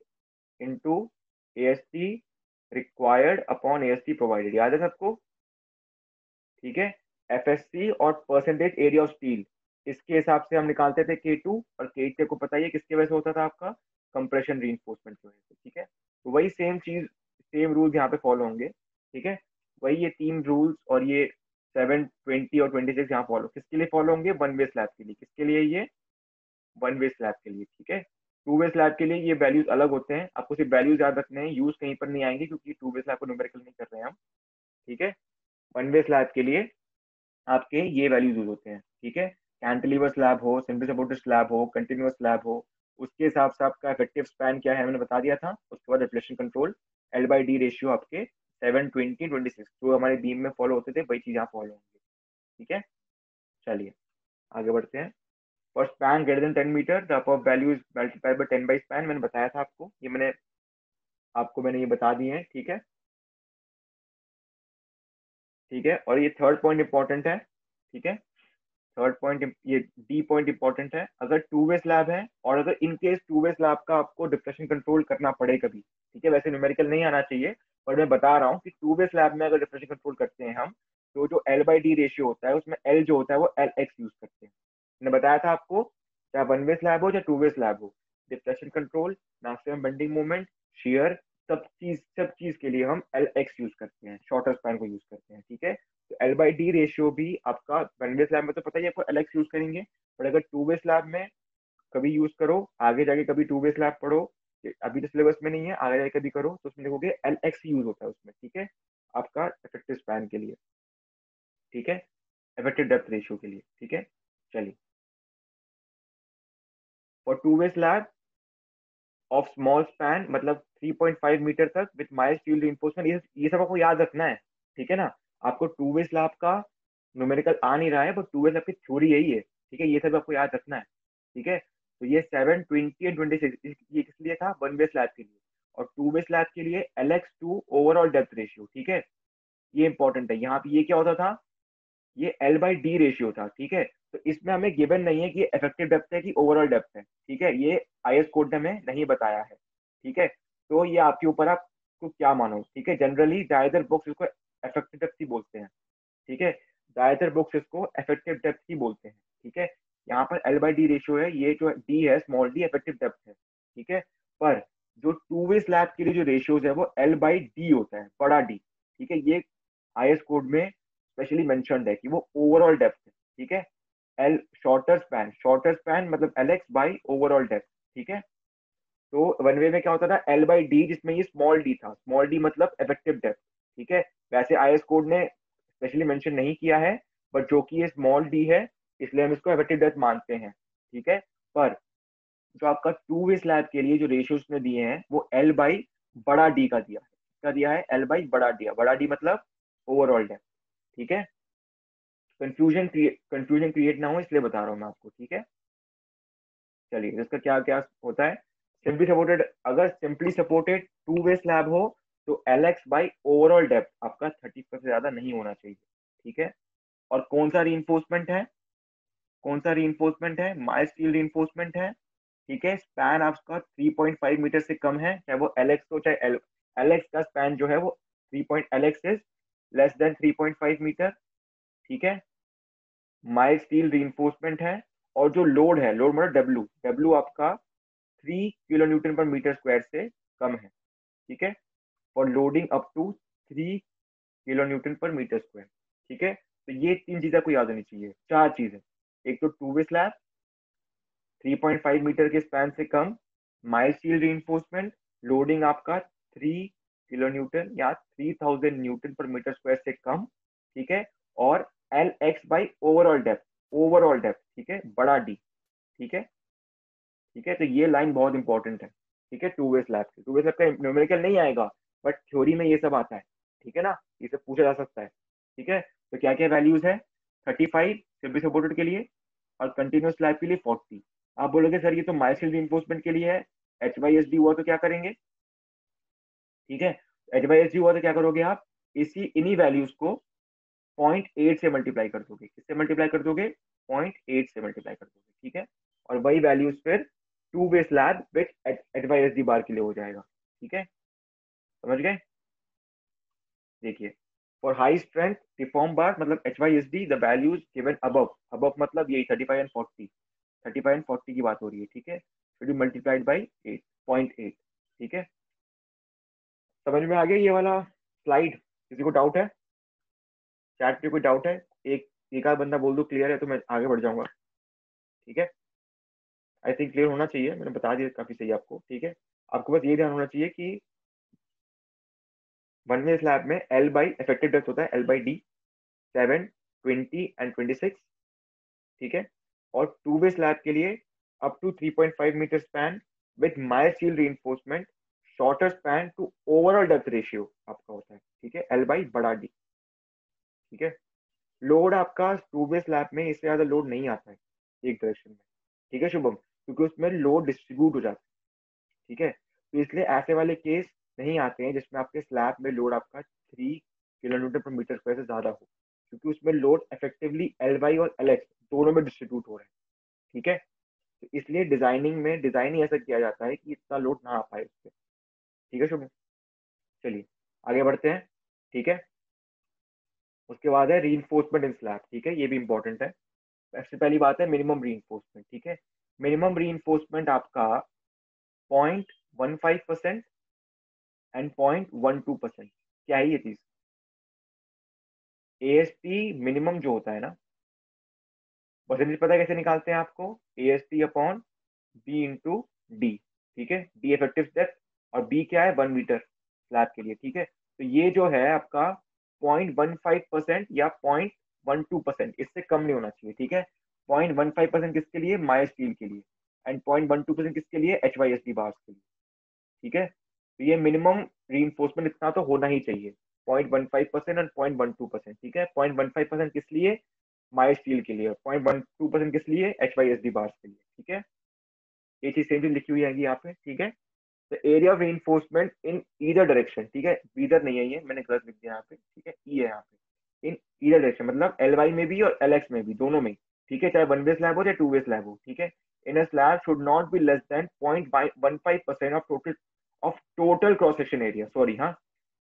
into AST required upon AST provided, याद है सबको, ठीक है। FSC और परसेंटेज एरिया ऑफ स्टील, इसके हिसाब से हम निकालते थे K2, और K को पता ही है किसकी वजह से होता था आपका, कंप्रेशन रीइंफोर्समेंट की वजह से, ठीक है। तो वही सेम चीज, सेम रूल यहाँ पे फॉलो होंगे, ठीक है। वही ये तीन रूल्स और ये 7, 20 और 26 यहाँ फॉलो, किसके लिए फॉलो होंगे, वन वे स्लैब के लिए, किसके लिए, ये वन वे स्लैब के लिए, ठीक है। टू वे स्लैब के लिए ये वैल्यूज अलग होते हैं, आपको सिर्फ वैल्यूज याद रखने हैं, यूज कहीं पर नहीं आएंगे क्योंकि टू वे स्लैब को न्यूमेरिकल नहीं कर रहे हैं हम, ठीक है। वन वे स्लैब के लिए आपके ये वैल्यूज यूज होते हैं, ठीक है। कैंटिलीवर स्लैब हो, सिंपल सपोर्टेड स्लैब हो, कंटिन्यूअस स्लैब हो, उसके हिसाब से आपका इफेक्टिव स्पैन क्या है मैंने बता दिया था। उसके बाद रिफ्लेक्शन कंट्रोल, L/D रेशियो आपके 7, 20, 26 जो हमारे बीम में फॉलो होते थे, वही चीज यहाँ फॉलो होंगे, ठीक है। चलिए आगे बढ़ते हैं। For span greater than 10 metre the above value is multiplied by 10 by span, मैंने बताया था आपको, ये मैंने ये बता दिए हैं, ठीक है, ठीक है। और ये थर्ड पॉइंट इंपॉर्टेंट है, ठीक है, थर्ड पॉइंट, ये डी पॉइंट इंपॉर्टेंट है, अगर टू वे स्लैब है और अगर in case to way slab का आपको डिफ्लेक्शन कंट्रोल करना पड़े कभी, ठीक है, वैसे न्यूमेरिकल नहीं आना चाहिए, पर मैं बता रहा हूँ कि टू वे स्लैब में अगर डिफ्लेक्शन कंट्रोल करते हैं हम, तो जो L/D रेशियो होता है उसमें L जो होता है वो LX यूज करते हैं, मैंने बताया था आपको, चाहे वन वे स्लैब हो चाहे टू वे स्लैब हो, deflection control, maximum bending moment, shear, सब चीज के लिए हम LX यूज करते हैं, शॉर्टर स्पैन को यूज करते हैं, ठीक है। तो L/D रेशियो भी आपका वन वे स्लैब में तो पता ही है आपको LX यूज करेंगे, पर अगर टू वे स्लैब में कभी यूज करो, आगे जाके कभी टू वे स्लैब पढ़ो, अभी तो सिलेबस में नहीं है, आगे जाके कभी करो तो उसमें देखोगे LX यूज होता है उसमें, ठीक है, आपका इफेक्टिव स्पैन के लिए, ठीक है, इफेक्टिव डेप्थ रेशियो के लिए, ठीक है। चलिए for to way slab of small span मतलब 3.5 मीटर तक विथ माइल्ड स्टील रिइंफोर्समेंट, ये सब आपको याद रखना है, ठीक है ना। आपको टू वे स्लैब का न्यूमेरिकल आ नहीं रहा है, बट टू वे स्लैब की थ्योरी यही है, ठीक है, ये सब आपको याद रखना है, ठीक है। तो ये 7, 20 एंड 26 ये किस लिए था, वन वे स्लैब के लिए, और टू वे स्लैब के लिए LX2 ओवरऑल डेप्थ रेशियो, ठीक है, ये इंपॉर्टेंट है। यहाँ पे ये क्या होता था, ये L/D रेशियो था, ठीक है। तो इसमें हमें गिवन नहीं है कि इफेक्टिव डेप्थ है कि ओवरऑल डेप्थ है, ठीक है, ये IS कोड ने हमें नहीं बताया है, ठीक है। तो ये आपके ऊपर आपको क्या मानो, ठीक है। जनरली ज्यादातर बुक्स इसको इफेक्टिव डेप्थ ही बोलते हैं, ठीक है, ज्यादातर बुक्स इसको इफेक्टिव डेप्थ ही बोलते हैं, ठीक है। यहाँ पर L बाई डी रेशियो है, ये जो डी है स्मॉल डी इफेक्टिव डेप्थ है, ठीक है। पर जो टू वे स्लैब के लिए जो रेशियोज है वो L बाई डी होता है, बड़ा डी, ठीक है। ये IS कोड में स्पेशली मेंशन्ड है कि वो ओवरऑल डेप्थ है, ठीक है। L शॉर्टर स्पैन मतलब LX बाई ओवरऑल डेप्थ, ठीक है। तो वन वे में क्या होता था, L बाई डी, जिसमें ये स्मॉल डी था, स्मॉल डी मतलब इफेक्टिव डेप्थ, ठीक है। वैसे IS कोड ने स्पेशली मेंशन नहीं किया है, बट जो कि ये स्मॉल डी है इसलिए हम इसको इफेक्टिव डेप्थ मानते हैं, ठीक है। पर जो आपका टू वे स्लैब के लिए जो रेशियोज ने दिए हैं वो L बाई बड़ा डी का दिया है, क्या दिया है, L बाई बड़ा डी, बड़ा डी मतलब ओवरऑल डेप्थ, ठीक है। कंफ्यूजन क्रिएट ना हो इसलिए बता रहा हूँ मैं आपको, ठीक है। चलिए इसका क्या क्या होता है, सिंपली सपोर्टेड, अगर simply supported to way slab हो तो LX बाई ओवरऑल डेप्थ आपका 35 से ज्यादा नहीं होना चाहिए, ठीक है। और कौन सा रीइंफोर्समेंट है, माइल्ड स्टील रीइंफोर्समेंट है, ठीक है। स्पैन आपका 3.5 मीटर से कम है, चाहे वो LX हो चाहे LX का स्पैन जो है वो LX is less than 3.5 metre, ठीक है। माइल्ड स्टील रीइंफोर्समेंट है, और जो लोड है, लोड मतलब डब्ल्यू आपका 3 kilo newton per metre square से कम है, ठीक है। For loading up to 3 kilo newton per metre square, ठीक है। तो ये तीन चीजें आपको याद होनी चाहिए, चार चीजें, एक तो टू वे स्लैब, 3.5 मीटर के स्पैन से कम, माइल्ड स्टील रीइंफोर्समेंट, लोडिंग आपका 3 किलो न्यूटन या 3000 न्यूटन पर मीटर स्क्वायर से कम, ठीक है। और LX बाई ओवरऑल डेप्थ, ठीक है, बड़ा डी, ठीक है। ठीक है, तो ये लाइन बहुत इंपॉर्टेंट है, ठीक है। टू वे स्लैब का न्यूमेरिकल नहीं आएगा, बट थ्योरी में ये सब आता है, ठीक है ना, ये सब पूछा जा सकता है, ठीक है। तो क्या क्या वैल्यूज है, 35 सिंपली सपोर्टेड के लिए, और कंटिन्यूस स्लैब के लिए 40। आप बोलोगे सर ये तो माइसिल रीइंफोर्समेंट के लिए है, HYSD हुआ तो क्या करेंगे, ठीक है। HYSD हुआ तो क्या करोगे आप, इन्हीं वैल्यूज को 0.8 से मल्टीप्लाई कर दोगे, किससे मल्टीप्लाई कर दोगे, 0.8 से मल्टीप्लाई कर दोगे, ठीक है। और वही वैल्यूज फिर to way slab with HYSD बार के लिए हो जाएगा, ठीक है, समझ गए। देखिए, फॉर हाई स्ट्रेंथ डिफॉर्म बार मतलब HYSD the values given above मतलब यही 35 एंड 40 की बात हो रही है, ठीक है। शुड बी मल्टीप्लाइड बाई 8.8, ठीक है। समझ में आ गया ये वाला स्लाइड, किसी को डाउट है, चैट पे कोई डाउट है, एक आध बंदा बोल दो क्लियर है तो मैं आगे बढ़ जाऊंगा, ठीक है। आई थिंक क्लियर होना चाहिए, मैंने बता दिया काफी सही आपको, ठीक है। आपको बस ये ध्यान होना चाहिए कि वन वे स्लैब में L बाई इफेक्टिव डेप्थ होता है L बाई डी, 7, 20 एंड 26, ठीक है। और टू वे स्लैब के लिए up to 3.5 metre span with mild steel reinforcement, shorter span to overall depth ratio आपका होता है, ठीक है, L बाई बड़ा डी, ठीक है। लोड आपका टू वे स्लैब में इससे ज्यादा लोड नहीं आता है एक डायरेक्शन में, ठीक है शुभम, क्योंकि उसमें लोड डिस्ट्रीब्यूट हो जाता है, ठीक है। तो इसलिए ऐसे वाले केस नहीं आते हैं जिसमें आपके स्लैब में लोड आपका 3 kilo newton per metre square से ज्यादा हो, क्योंकि उसमें लोड इफेक्टिवली LY और LX दोनों में डिस्ट्रीब्यूट हो रहे हैं, ठीक है। तो इसलिए डिजाइन ही ऐसा किया जाता है कि इतना लोड ना आ पाए उससे, ठीक है शुभम। चलिए आगे बढ़ते हैं, ठीक है। उसके बाद है रीइंफोर्समेंट इन स्लैब, ठीक है, ये भी इंपॉर्टेंट है। सबसे पहली बात है मिनिमम रीइंफोर्समेंट, ठीक है। मिनिमम रीइंफोर्समेंट आपका 0.15% एंड 0.12%, क्या है ये चीज, AST मिनिमम जो होता है ना, परसेंटेज पता है कैसे निकालते हैं आपको, AST upon B into D, ठीक है। डी इफेक्टिव डेप्थ और B क्या है, 1 मीटर स्लैब के लिए, ठीक है। तो ये जो है आपका 0.15% या 0.12%, इससे कम नहीं होना चाहिए, ठीक है। 0.15% किसके लिए, माइल्ड स्टील के लिए, एंड 0.12% किसके लिए, HYSD बार्स के लिए, ठीक है। तो ये मिनिमम रीइंफोर्समेंट इतना तो होना ही चाहिए, 0.15% और 0.12%, ठीक है। 0.15% किस लिए, माइल्ड स्टील के लिए, 0.12% किस लिए, HYSD बार्स के लिए, ठीक है। ये चीज सेम चीज लिखी हुई आएगी यहाँ पे, ठीक है। तो area of reinforcement in either direction, ठीक है, ईदर नहीं है ये, मैंने गलत लिख दिया यहाँ पे, ठीक है, ई है यहाँ पे, इन ईदर डायरेक्शन मतलब LY में भी और LX में भी, दोनों में, ठीक है, चाहे वन वे स्लैब हो चाहे टू वे स्लैब हो, ठीक है। In a slab should not be less than 0.15% of total cross section area, sorry हाँ,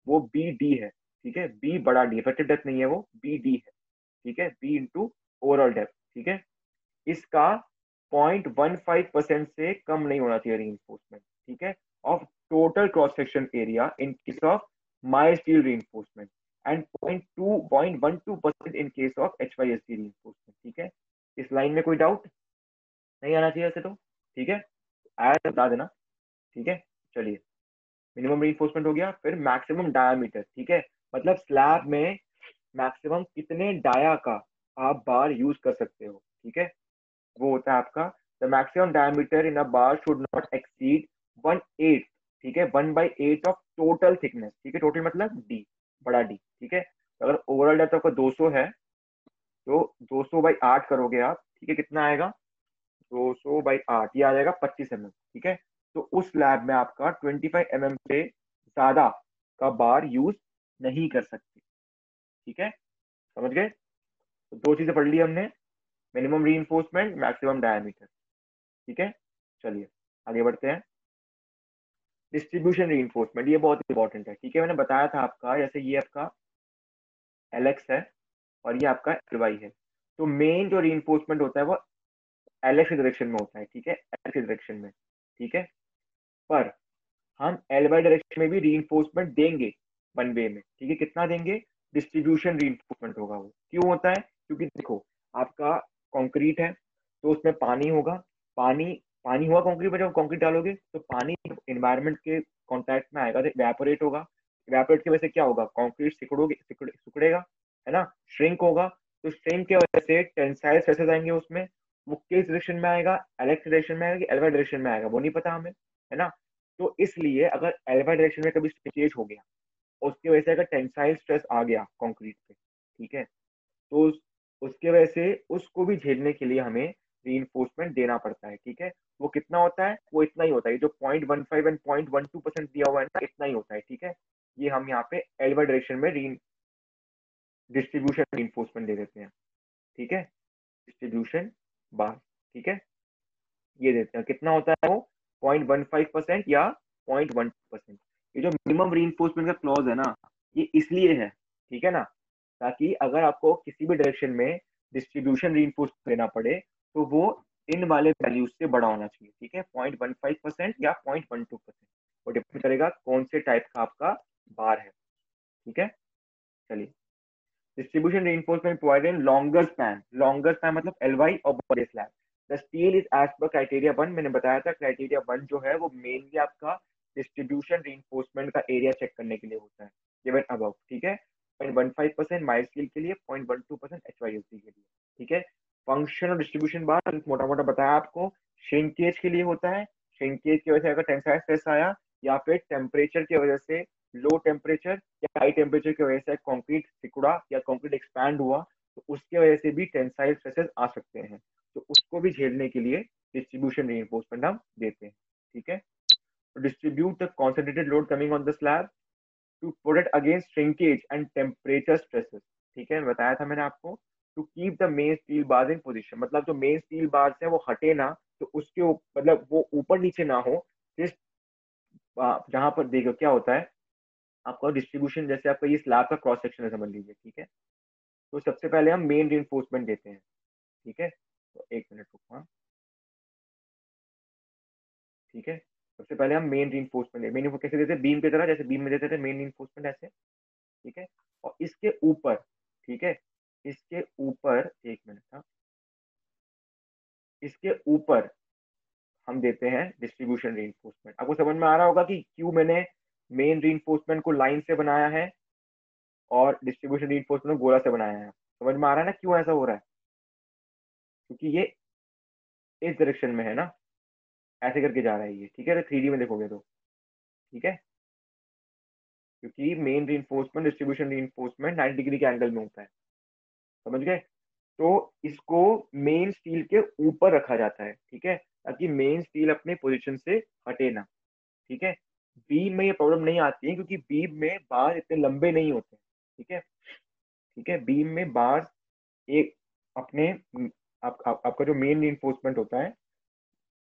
वो BD है, ठीक है, B बड़ा डी, इफेक्टिव डेप्थ नहीं है वो, BD है, ठीक है, B इंटू ओवरऑल डेप्थ, ठीक है। इसका 0.15% से कम नहीं होना चाहिए रीइंफोर्समेंट, ठीक है, of total cross section area in case of my steel reinforcement and 0.12% in case of HYSC reinforcement, ठीक है। इस लाइन में कोई डाउट नहीं आना चाहिए ऐसे तो, ठीक है, आया तो बता देना, ठीक है। चलिए, मिनिमम रीइंफोर्समेंट हो गया। फिर मैक्सिमम डायामीटर, ठीक है, मतलब स्लैब में मैक्सिमम कितने डाया का आप बार यूज कर सकते हो, ठीक है, वो होता है आपका the maximum diameter in a bar should not exceed 1/8, ठीक है, 1/8 ऑफ टोटल थिकनेस, ठीक है, टोटल मतलब डी, बड़ा डी, ठीक है। तो अगर ओवरऑल डेप्थ आपका 200 है तो 200/8 करोगे आप, ठीक है, कितना आएगा, 200/8, ये आ जाएगा 25 mm, ठीक है। तो उस लैब में आपका 25 mm से ज्यादा का बार यूज नहीं कर सकते, ठीक है, समझ गए। तो दो चीजें पढ़ ली हमने, मिनिमम रीइंफोर्समेंट, मैक्सिमम डायमीटर, ठीक है। चलिए आगे बढ़ते हैं। डिस्ट्रीब्यूशन रीइंफोर्समेंट, ये बहुत इंपॉर्टेंट है, ठीक है। मैंने बताया था आपका, जैसे ये आपका LX है और ये आपका LY है, तो मेन जो रीइंफोर्समेंट होता है वो LX की डायरेक्शन में होता है, ठीक है, LX की डायरेक्शन में, ठीक है। पर हम LY डायरेक्शन में भी रीइंफोर्समेंट देंगे वन वे में, ठीक है, कितना देंगे, डिस्ट्रीब्यूशन रीइंफोर्समेंट होगा वो। क्यों होता है, क्योंकि देखो आपका कंक्रीट है तो उसमें पानी होगा, पानी पानी हुआ कंक्रीट में, जब कंक्रीट डालोगे तो पानी एनवायरनमेंट के कांटेक्ट में आएगा तो इवेपोरेट होगा, इवेपोरेट की वजह से क्या होगा, कंक्रीट सिकुड़ेगा, है ना, श्रिंक होगा। तो श्रिंक की वजह से टेंसाइल स्ट्रेसेस आएंगे उसमें, वो किस डायरेक्शन में आएगा, LX डायरेक्शन में आएगा कि LY डायरेक्शन में आएगा वो नहीं पता हमें, है ना। तो इसलिए अगर LY डायरेक्शन में कभी स्लिपेज हो गया, उसकी वजह से अगर टेंसाइल स्ट्रेस आ गया कंक्रीट पे, ठीक है, तो उसके वजह से उसको भी झेलने के लिए हमें रीइंफोर्समेंट देना पड़ता है, ठीक है। वो कितना होता है, वो इतना ही होता है, जो 0.15 एंड 0.12% दिया हुआ है ना, इतना ही होता है, ठीक है। ये हम यहाँ पे LY डायरेक्शन में डिस्ट्रीब्यूशन रीइंफोर्समेंट दे देते हैं, ठीक है, डिस्ट्रीब्यूशन बार, ठीक है, ये देते हैं। कितना होता है वो, 0.15% या 0.12%। ये जो मिनिमम रीइंफोर्समेंट का क्लॉज है ना, ये इसलिए है, ठीक है ना, ताकि अगर आपको किसी भी डायरेक्शन में डिस्ट्रीब्यूशन रीइंफोर्समेंट देना पड़े तो वो इन वाले वैल्यूज से बड़ा होना चाहिए, ठीक है, 0.15% या 0.12%, वो डिपेंड करेगा कौन से टाइप का आपका बार है, ठीक है। चलिए, distribution reinforcement provided in longer span मतलब LY और body slab. The steel is as per criteria 1, मैंने बताया था criteria 1 जो है वो मेनली आपका distribution reinforcement का एरिया चेक करने के लिए होता है, given above, ठीक है, 0.15% माइल्ड स्टील के लिए, 0.12% HYSD के लिए, ठीक है। फंक्शन और डिस्ट्रीब्यूशन बार मोटा मोटा बताया आपको, श्रिंकेज के लिए होता है, श्रिंकेज की वजह से अगर टेंसाइल स्ट्रेस आया या फिर टेम्परेचर की वजह से, लो टेम्परेचर या हाई टेम्परेचर की वजह से कंक्रीट सिकुड़ा या कंक्रीट एक्सपैंड हुआ, तो उसके वजह से भी टेंसाइल स्ट्रेसेस आ सकते हैं, तो उसको भी झेलने के लिए डिस्ट्रीब्यूशन रीइंफोर्समेंट हम देते हैं, ठीक है। तो distribute the concentrated load coming on the slab to protect against shrinkage and temperature stresses, ठीक है, बताया था मैंने आपको। To keep the main steel bars in position, मतलब जो मेन स्टील बार्स है वो हटे ना, तो उसके मतलब वो ऊपर नीचे ना हो, जिस जहां पर देखो क्या होता है आपका डिस्ट्रीब्यूशन, जैसे आपका ये स्लैब का क्रॉस सेक्शन है समझ लीजिए, ठीक है। तो सबसे पहले हम मेन रीइंफोर्समेंट देते हैं, ठीक है, तो एक मिनट रुको, हाँ, ठीक है। सबसे पहले हम मेन रीइंफोर्समेंट, मेन कैसे देते हैं, बीम की तरह, जैसे बीम में देते थे मेन रीइंफोर्समेंट ऐसे, ठीक है। और इसके ऊपर, ठीक है, इसके ऊपर एक मिनट था, इसके ऊपर हम देते हैं डिस्ट्रीब्यूशन रीइंफोर्समेंट। आपको समझ में आ रहा होगा कि क्यों मैंने मेन रीइंफोर्समेंट को लाइन से बनाया है और डिस्ट्रीब्यूशन रीइंफोर्समेंट गोला से बनाया है, समझ में आ रहा है ना क्यों ऐसा हो रहा है, क्योंकि ये इस डायरेक्शन में है ना, ऐसे करके जा रहा है ये, ठीक है, तो 3D में देखोगे तो, ठीक है, क्योंकि main reinforcement distribution reinforcement 90 degree के एंगल में होता है, समझ गए। तो इसको मेन स्टील के ऊपर रखा जाता है, ठीक है, ताकि मेन स्टील अपने पोजीशन से हटे ना, ठीक है। बीम में ये प्रॉब्लम नहीं आती है क्योंकि बीम में बार इतने लंबे नहीं होते, ठीक है, ठीक है, बीम में बार एक अपने आपका जो मेन रीइंफोर्समेंट होता है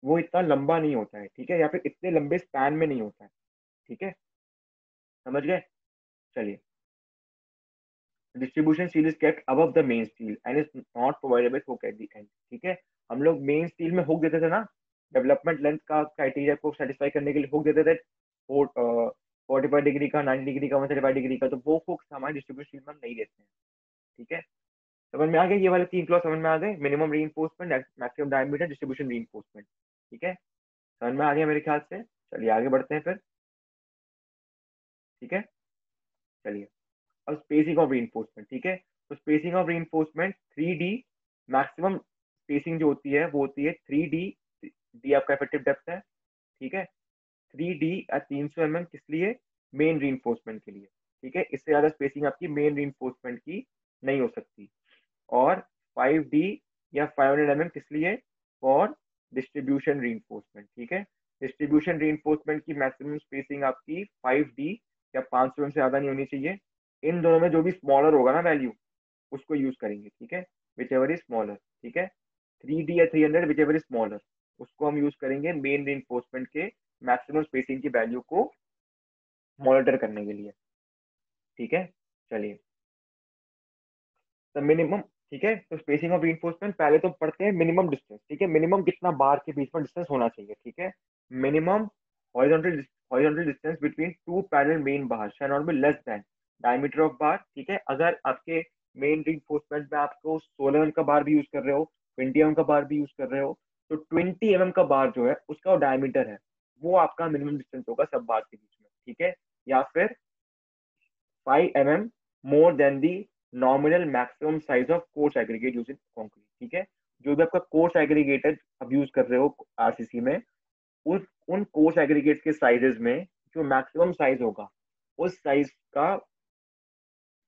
वो इतना लंबा नहीं होता है, ठीक है, या फिर इतने लंबे स्पैन में नहीं होता है, ठीक है, समझ गए। चलिए, distribution steel is kept above the main steel and is not provided by hook at the end, ठीक है। हम लोग मेन स्टील में हुक देते थे ना, डेवलपमेंट लेंथ का क्राइटेरिया को सेटिस्फाई करने के लिए हुक देते थे 45 डिग्री का, 90 डिग्री का, 135 डिग्री का, तो वो हुक्स हमारे डिस्ट्रीब्यूशन स्टील में हम नहीं देते हैं। ठीक है, समझ में आ गया, ये वाले 3 क्लॉज समझ में आ गए, minimum reinforcement, maximum diameter, distribution reinforcement. ठीक है, समझ में आ गया मेरे ख्याल से। चलिए आगे बढ़ते हैं फिर। ठीक है, चलिए अब स्पेसिंग ऑफ रीइंफोर्समेंट। ठीक है, तो spacing of reinforcement 3D, maximum spacing जो होती है वो होती है 3D। डी आपका इफेक्टिव डेप्थ है। ठीक है, 3D या 300 mm किस लिए, मेन रीइंफोर्समेंट के लिए। ठीक है, इससे ज्यादा स्पेसिंग आपकी मेन रीइंफोर्समेंट की नहीं हो सकती। और 5D या 500 mm किस लिए, फॉर डिस्ट्रीब्यूशन रीइंफोर्समेंट। ठीक है, डिस्ट्रीब्यूशन रीइंफोर्समेंट की मैक्सिमम स्पेसिंग आपकी 5D या 500 mm से ज्यादा नहीं होनी चाहिए। इन दोनों में जो भी स्मॉलर होगा ना वैल्यू, उसको यूज करेंगे। ठीक है, विच एवर इज स्मॉलर। ठीक है, 3D या 300, विच एवर इज स्मॉलर, उसको हम यूज करेंगे मेन रीइंफोर्समेंट के मैक्सिमम स्पेसिंग की वैल्यू को मॉनिटर करने के लिए। ठीक है, चलिए तो मिनिमम। ठीक है, तो स्पेसिंग ऑफ रीइंफोर्समेंट पहले तो पढ़ते हैं मिनिमम डिस्टेंस। ठीक है, मिनिमम कितना बार के बीच में डिस्टेंस होना चाहिए। ठीक है, minimum horizontal distance between two parallel main bar shall not be less then diameter of बार। ठीक है, अगर आपके मेन रीइंफोर्समेंट में आपको 16 mm का बार भी यूज कर रहे हो, 20 mm का बार भी यूज कर रहे हो, तो 20 mm का बार जो है उसका डायमीटर है, वो आपका मिनिमम डिस्टेंस होगा सब बार के बीच में। ठीक है, या फिर 5 mm more than the nominal maximum size of coarse aggregate use in concrete. ठीक है, जो भी आपका कोर्स एग्रीगेटर अब यूज कर रहे हो आरसीसी में, उस उन कोर्स एग्रीगेट्स के साइजेस में जो मैक्सिमम साइज होगा, उस साइज का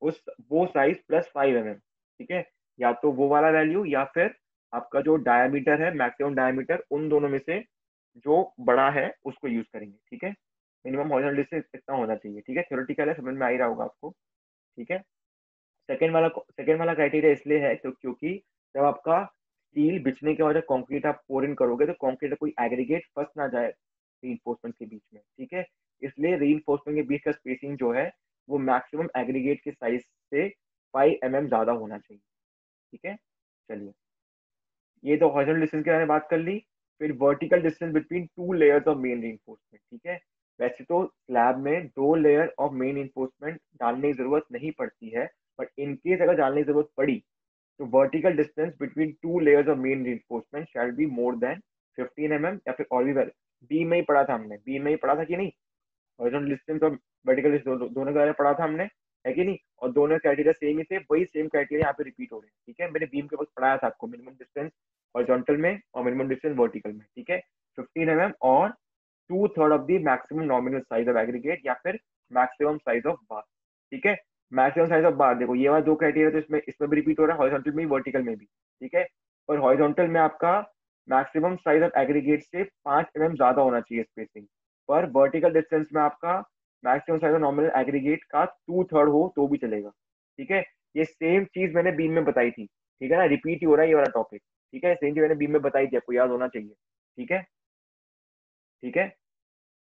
उस वो साइज +5 mm। ठीक है, या तो वो वाला वैल्यू या फिर आपका जो डायमीटर है, मैक्सिमम डायमीटर, उन दोनों में से जो बड़ा है उसको यूज करेंगे। ठीक है, मिनिमम हॉरिजॉन्टल डिस्टेंस इतना होना चाहिए। ठीक है, थ्योरेटिकल है, समझ में आ ही रहा होगा आपको। ठीक है, सेकेंड वाला क्राइटेरिया इसलिए है क्योंकि जब आपका स्टील बिछने के बाद जब कंक्रीट आप पोर इन करोगे तो कंक्रीट कोई एग्रीगेट फंस ना जाए रीइंफोर्समेंट के बीच में। ठीक है, इसलिए रीइंफोर्समेंट के बीच का स्पेसिंग जो है वो मैक्सिमम एग्रीगेट के साइज से 5 mm ज्यादा होना चाहिए। ठीक है, चलिए ये तो हॉरिजॉन्टल डिस्टेंस के बारे में बात कर ली। फिर vertical distance between two layers of main reinforcement. ठीक है, वैसे तो स्लैब में 2 लेयर ऑफ मेन रीइंफोर्समेंट डालने की जरूरत नहीं पड़ती है, बट इनकेस अगर डालने की जरूरत पड़ी तो vertical distance between two layers of main reinforcement shall be more than 15 mm, या फिर और भी बी में ही पढ़ा था हमने, बी में ही पढ़ा था कि नहीं, हॉरिजॉन्टल डिस्टेंस और वर्टिकल डिस्टेंस दोनों के बारे में पढ़ा था हमने, है कि नहीं। और दोनों क्राइटेरिया सेम ही थे, वही सेम क्राइटेरिया यहाँ पे रिपीट हो रहे हैं। ठीक है, मैंने बीम के वक्त पढ़ाया था आपको मिनिमम डिस्टेंस हॉरिजॉन्टल में और मिनिमम डिस्टेंस वर्टिकल में। ठीक है, 15 mm और 2/3 of the maximum nominal size of aggregate या फिर मैक्सिमम साइज ऑफ बार। ठीक है, मैक्सिमम साइज ऑफ बार देखो ये वाला दो क्राइटेरिया तो इसमें भी रिपीट हो रहा है, हॉरिजॉन्टल में भी वर्टिकल में भी। ठीक है, और हॉरिजॉन्टल में आपका मैक्सिमम साइज ऑफ एग्रीगेट से 5 mm ज्यादा होना चाहिए स्पेसिंग, पर वर्टिकल डिस्टेंस में आपका maximum size of nominal aggregate का 2/3 हो तो भी चलेगा। ठीक है, ये सेम चीज मैंने बीम में बताई थी। ठीक है ना, रिपीट ही हो रहा है ये वाला टॉपिक। ठीक है, सेम चीज मैंने बीम में बताई थी, आपको याद होना चाहिए। ठीक है, ठीक है,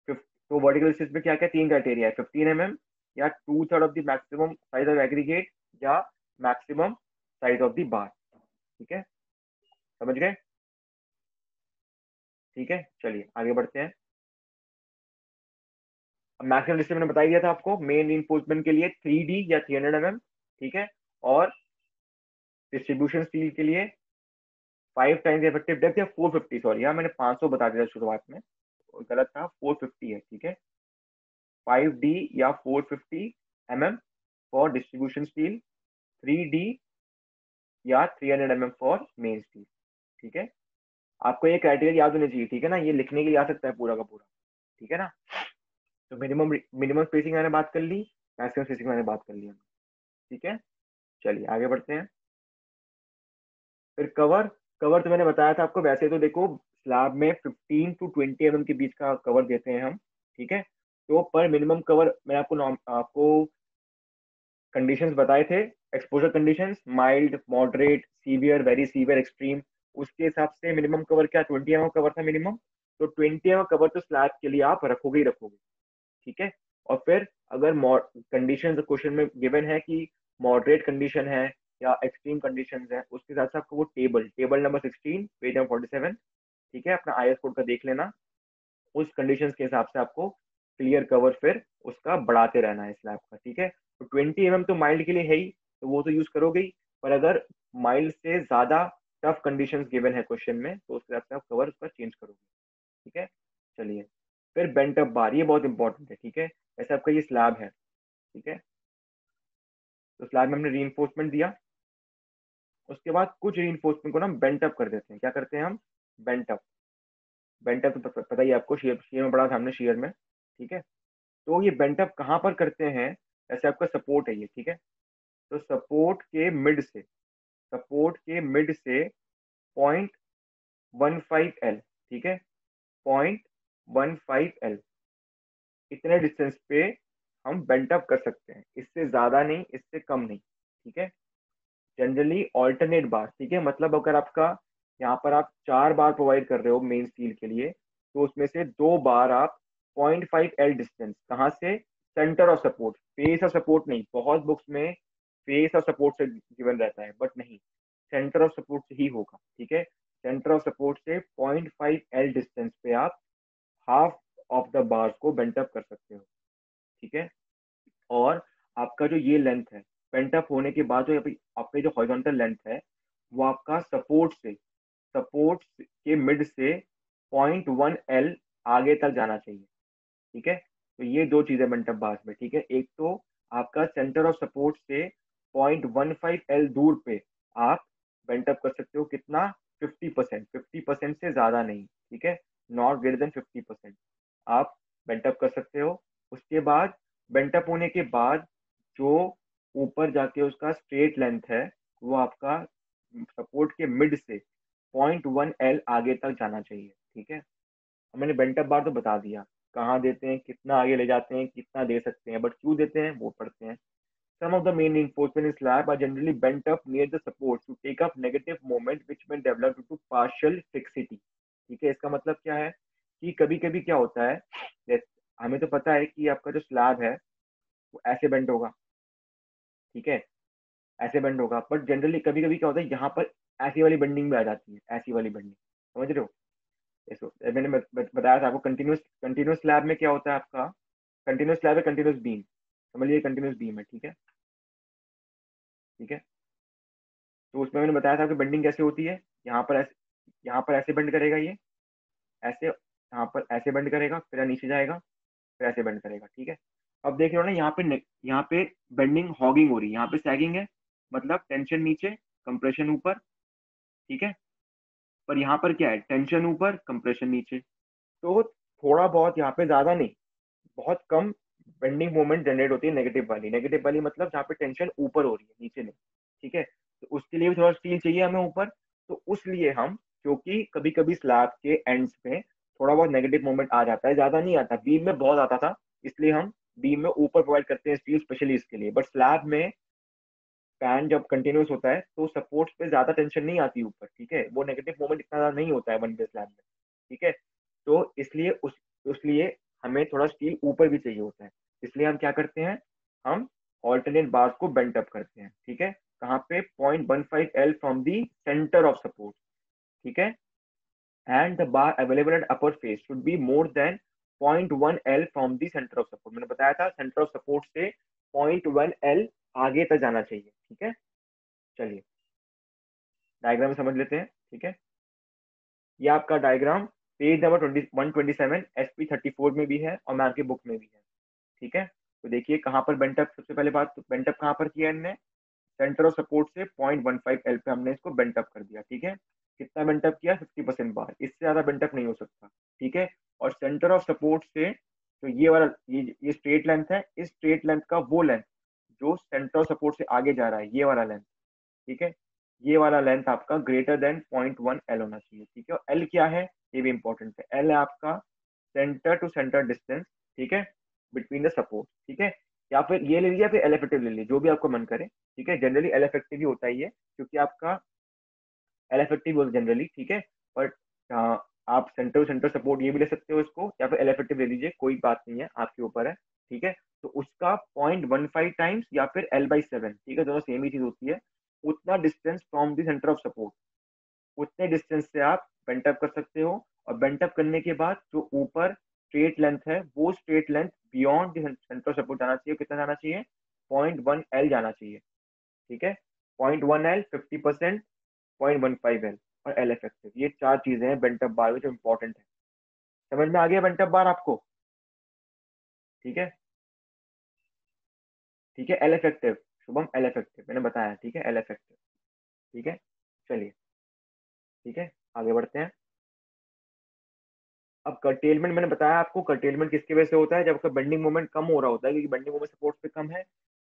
तो वर्टिकल डिस्टेंस में क्या क्या 3 क्राइटेरिया है, 15 mm या 2/3 of the maximum size of aggregate या maximum size of the bar. ठीक है, समझ गए। ठीक है, चलिए आगे बढ़ते हैं। अब मैक्सिमम डिस्टेंस मैंने बता ही दिया था आपको, मेन रीइंफोर्समेंट के लिए 3D या 300 mm। ठीक है, और डिस्ट्रीब्यूशन स्टील के लिए 5 टाइम्स इफेक्टिव डेप्थ या 450, सॉरी यहाँ मैंने 500 बता दिया शुरुआत में, गलत था, 450 है। ठीक है, 5D या 450 mm for distribution steel, 3D या 300 mm फॉर मेन स्टील। ठीक है, आपको ये क्राइटेरिया याद होने चाहिए। ठीक है ना, ये लिखने के लिए आ सकता है पूरा का पूरा। ठीक है ना, तो मिनिमम स्पेसिंग मैंने बात कर ली, मैक्सिमम स्पेसिंग मैंने बात कर ली। ठीक है, चलिए आगे बढ़ते हैं। फिर कवर। कवर तो मैंने बताया था आपको, वैसे तो देखो स्लैब में 15 to 20 mm के बीच का कवर देते हैं हम। ठीक है, तो पर मिनिमम कवर मैंने आपको कंडीशंस बताए थे, exposure conditions, mild, moderate, severe, very severe, extreme, उसके हिसाब से मिनिमम कवर क्या 20 mm कवर था मिनिमम। तो 20 mm कवर तो स्लैब के लिए आप रखोगे ही रखोगे। ठीक है, और फिर अगर कंडीशन क्वेश्चन में गिवन है कि मॉडरेट कंडीशन है या एक्सट्रीम कंडीशंस है, उसके साथ साथ आपको वो टेबल नंबर 16 पेज नंबर 47, ठीक है, अपना आईएस कोड का देख लेना। उस कंडीशंस के हिसाब से आपको क्लियर कवर फिर उसका बढ़ाते रहना है स्लैब का, ठीक है। तो 20 mm तो माइल्ड के लिए है ही, तो वो तो यूज करोगे ही, पर अगर माइल्ड से ज्यादा टफ कंडीशंस गिवन है क्वेश्चन में तो उसके हिसाब से आप कवर उसका चेंज करोगे, ठीक है। चलिए, फिर बेंट अप बार, ये बहुत इंपॉर्टेंट है, ठीक है। ऐसे आपका ये स्लैब है, ठीक है। तो स्लैब में हमने री दिया, उसके बाद कुछ री को ना बेंट अप कर देते हैं। क्या करते हैं हम? Bent up. बेंट अप तो पता ही है आपको, शेयर में पढ़ा था हमने, शेयर में, ठीक है। तो ये बेंट अप कहाँ पर करते हैं? ऐसे आपका सपोर्ट है ये, ठीक है। तो सपोर्ट के मिड से 0.15 L, ठीक है, 0.15 L, इतने डिस्टेंस पे हम बेंट अप कर सकते हैं, इससे ज्यादा नहीं, इससे कम नहीं, ठीक है। जनरली ऑल्टरनेट बार, ठीक है, मतलब अगर आपका यहाँ पर आप 4 बार प्रोवाइड कर रहे हो मेन स्टील के लिए, तो उसमें से 2 बार आप 0.5 L डिस्टेंस, कहाँ से? Centre of support, face of support नहीं। बहुत बुक्स में फेस ऑफ सपोर्ट से गिवन रहता है, बट नहीं, सेंटर ऑफ सपोर्ट से ही होगा, ठीक है। सेंटर ऑफ सपोर्ट से 0.5 L डिस्टेंस पे आप हाफ ऑफ द बार्स को बेंट अप कर सकते हो, ठीक है। और आपका जो ये लेंथ है, पेंट अप होने के बाद जो आपका जो हॉरिजॉन्टल लेंथ है, वो आपका सपोर्ट के मिड से 0.1 L आगे तक जाना चाहिए, ठीक है। तो ये दो चीजें बेंट अप बार्स में, ठीक है। एक तो आपका सेंटर ऑफ सपोर्ट से 0.15 L दूर पे आप बेंट अप कर सकते हो, कितना? 50%, 50% से ज्यादा नहीं, ठीक है, नॉट ग्रेटर देन 50% आप बेंट अप कर सकते हो। उसके बाद बेंट अप होने के बाद जो ऊपर जाके उसका स्ट्रेट लेंथ है, वो आपका सपोर्ट के मिड से 0.1 L आगे तक जाना चाहिए, ठीक है। अब मैंने बेंट अप बार तो बता दिया, कहाँ देते हैं, कितना आगे ले जाते हैं, कितना दे सकते हैं, बट क्यों देते हैं वो पढ़ते हैं। Some of the main reinforcement in slab are generally bent up near the support to take up negative moment which may develop due to partial fixity, ठीक है। इसका मतलब क्या है कि कभी कभी क्या होता है, हमें तो पता है कि आपका जो स्लैब है वो ऐसे बेंड होगा, ठीक है, ऐसे बेंड होगा, बट जनरली कभी कभी क्या होता है, यहाँ पर ऐसी वाली बेंडिंग भी आ जाती है, ऐसी वाली बेंडिंग, समझ रहे हो? इसको मैंने बताया था आपको, कंटिन्यूस कंटिन्यूस स्लैब में क्या होता है आपका, कंटिन्यूस स्लैब है, कंटिन्यूस बीम, समझ लीजिए कंटिन्यूस बीम है, ठीक है, ठीक है। तो उसमें मैंने बताया था कि बेंडिंग कैसे होती है, यहाँ पर ऐसे बेंड करेगा ये, ऐसे, यहाँ पर ऐसे बेंड करेगा, फिर नीचे जाएगा, फिर ऐसे बेंड करेगा, ठीक है। अब देख रहे हो ना, यहाँ पे बेंडिंग हॉगिंग हो रही है, यहाँ पे सैगिंग है, मतलब टेंशन नीचे, कंप्रेशन ऊपर, ठीक है। पर यहाँ पर क्या है, टेंशन ऊपर, कंप्रेशन नीचे। तो थोड़ा बहुत यहाँ पे, ज्यादा नहीं, बहुत कम बेंडिंग मोमेंट जनरेट होती है नेगेटिव वाली मतलब जहाँ पे टेंशन ऊपर हो रही है, नीचे नहीं, ठीक है। तो उसके लिए भी थोड़ा स्टील चाहिए हमें ऊपर, तो उसलिए हम, क्योंकि कभी कभी स्लैब के एंड्स पे थोड़ा बहुत नेगेटिव मोमेंट आ जाता है, ज्यादा नहीं आता, बीम में बहुत आता था, इसलिए हम बीम में ऊपर प्रोवाइड करते हैं स्टील स्पेशली इसके लिए। बट स्लैब में फैन जब कंटिन्यूस होता है तो सपोर्ट्स पे ज्यादा टेंशन नहीं आती ऊपर, ठीक है, वो नेगेटिव मोमेंट इतना ज्यादा नहीं होता है वन वे स्लैब में, ठीक है। तो इसलिए हमें थोड़ा स्टील ऊपर भी चाहिए होता है, इसलिए हम क्या करते हैं, हम ऑल्टरनेट बार्स को बेंट अप करते हैं, ठीक है। कहाँ पे? 0.15 L from the centre of support, ठीक है। And the bar available at upper face should be more than 0.1 L from the centre of support. मैंने बताया था सेंटर ऑफ सपोर्ट से 0.1 L आगे तक जाना चाहिए, ठीक है। चलिए डायग्राम समझ लेते हैं, ठीक है। ये आपका डायग्राम पेज नंबर 127 SP34 में भी है और मैम की बुक में भी है, ठीक है। तो देखिए कहाँ पर बेंटअप, सबसे पहले बात तो बेंटअप कहाँ पर किया इनने, सेंटर ऑफ सपोर्ट से 0.15 L पे हमने इसको बेंटअप कर दिया, ठीक है। कितना बेंटअप किया? 50% बार, इससे ज्यादा बेंटअप नहीं हो सकता, ठीक है। और सेंटर ऑफ सपोर्ट से तो ये वाला ये स्ट्रेट लेंथ है, इस स्ट्रेट लेंथ का वो लेंथ जो सेंटर ऑफ सपोर्ट से आगे जा रहा है, ये वाला लेंथ, ठीक है, ये वाला लेंथ आपका ग्रेटर देन 0.1 L होना चाहिए, ठीक है। और एल क्या है, ये भी इंपॉर्टेंट है, एल है आपका सेंटर टू सेंटर डिस्टेंस, ठीक है, बिटवीन द सपोर्ट, ठीक है। या फिर ये ले लीजिए, फिर एल इफेक्टिव ले लीजिए, जो भी आपको मन करे, ठीक है। जनरली एल इफेक्टिव ही होता है ये, क्योंकि आपका एल इफेक्टिव होता है जनरली, ठीक है। बट आप सेंटर टू सेंटर सपोर्ट ये भी ले सकते हो इसको, या फिर एल इफेक्टिव ले लीजिए, कोई बात नहीं है, आपके ऊपर है, ठीक है। तो उसका 0.15 टाइम्स या फिर L/7, ठीक है, दोनों सेम ही चीज होती है। उतना distance from the centre of support, उतने डिस्टेंस से आप बेंट अप कर सकते हो। और बेंट अप करने के बाद जो ऊपर स्ट्रेट लेंथ है, वो straight length beyond the centre of support जाना चाहिए। कितना जाना चाहिए? 0.1 L जाना चाहिए। ठीक है, 0.1 L, 50%, 0.15 L और L इफेक्टिव, ये चार चीजें हैं बेंट अप बार में जो इंपॉर्टेंट है। समझ में आ गया बेंट अप बार आपको? ठीक है, ठीक है। L effective, Shubham, L effective मैंने बताया, ठीक है, एल इफेक्टिव। ठीक है, चलिए, ठीक है, आगे बढ़ते हैं। अब कर्टेलमेंट मैंने बताया आपको, कर्टेलमेंट किसकी वजह से होता है? जब आपका बेंडिंग मोमेंट कम हो रहा होता है, क्योंकि बेंडिंग मोमेंट सपोर्ट पे कम है,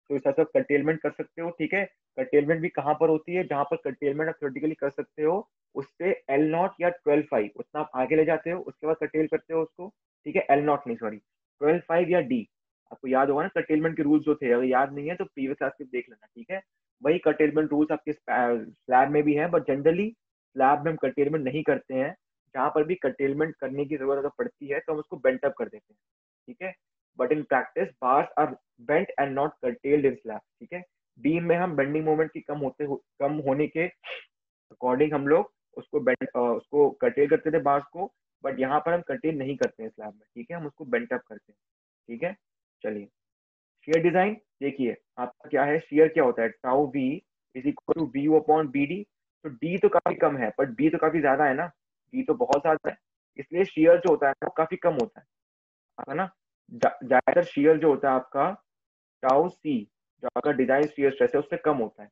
तो इस हिसाब से कर्टेलमेंट कर सकते हो। ठीक है, कर्टेलमेंट भी कहाँ पर होती है? जहां पर कर्टेलमेंट आप थ्योरेटिकली कर सकते हो, उससे एल नॉट या 12.5 उतना आप आगे ले जाते हो, उसके बाद कर्टेल करते हो उसको। ठीक है, एल नॉट नहीं, सॉरी, 12.5 या डी। आपको याद होगा ना कर्टेलमेंट के रूल्स जो थे, अगर याद नहीं है तो प्रीवियस क्लास में देख लेना। ठीक है, वही कर्टेलमेंट रूल्स आपके स्लैब में भी है, बट जनरली स्लैब में हम कर्टेलमेंट नहीं करते हैं। जहां पर भी कर्टेलमेंट करने की जरूरत अगर पड़ती है तो हम उसको बेंट अप कर देते हैं। ठीक है, but in practice bars are bent and not curtailed in slab. ठीक है, बीम में हम बेंडिंग मोमेंट की कम होने के अकॉर्डिंग हम लोग उसको कर्टेल करते थे बार्स को, बट यहाँ पर हम कर्टेल नहीं करते हैं स्लैब में। ठीक है, हम उसको बेंट अप करते हैं। ठीक है, चलिए, शेयर डिजाइन देखिए आपका क्या है। शेयर क्या होता है? Tau V is equal to B upon B D. तो डी तो काफी कम है, बट बी तो काफी ज्यादा है ना, बी तो बहुत ज्यादा है, इसलिए शेयर जो होता है वो काफी कम होता है ना। ज्यादातर शेयर जो होता है आपका टाउ सी, जो आपका डिजाइन शेयर स्ट्रेस है, उससे कम होता है।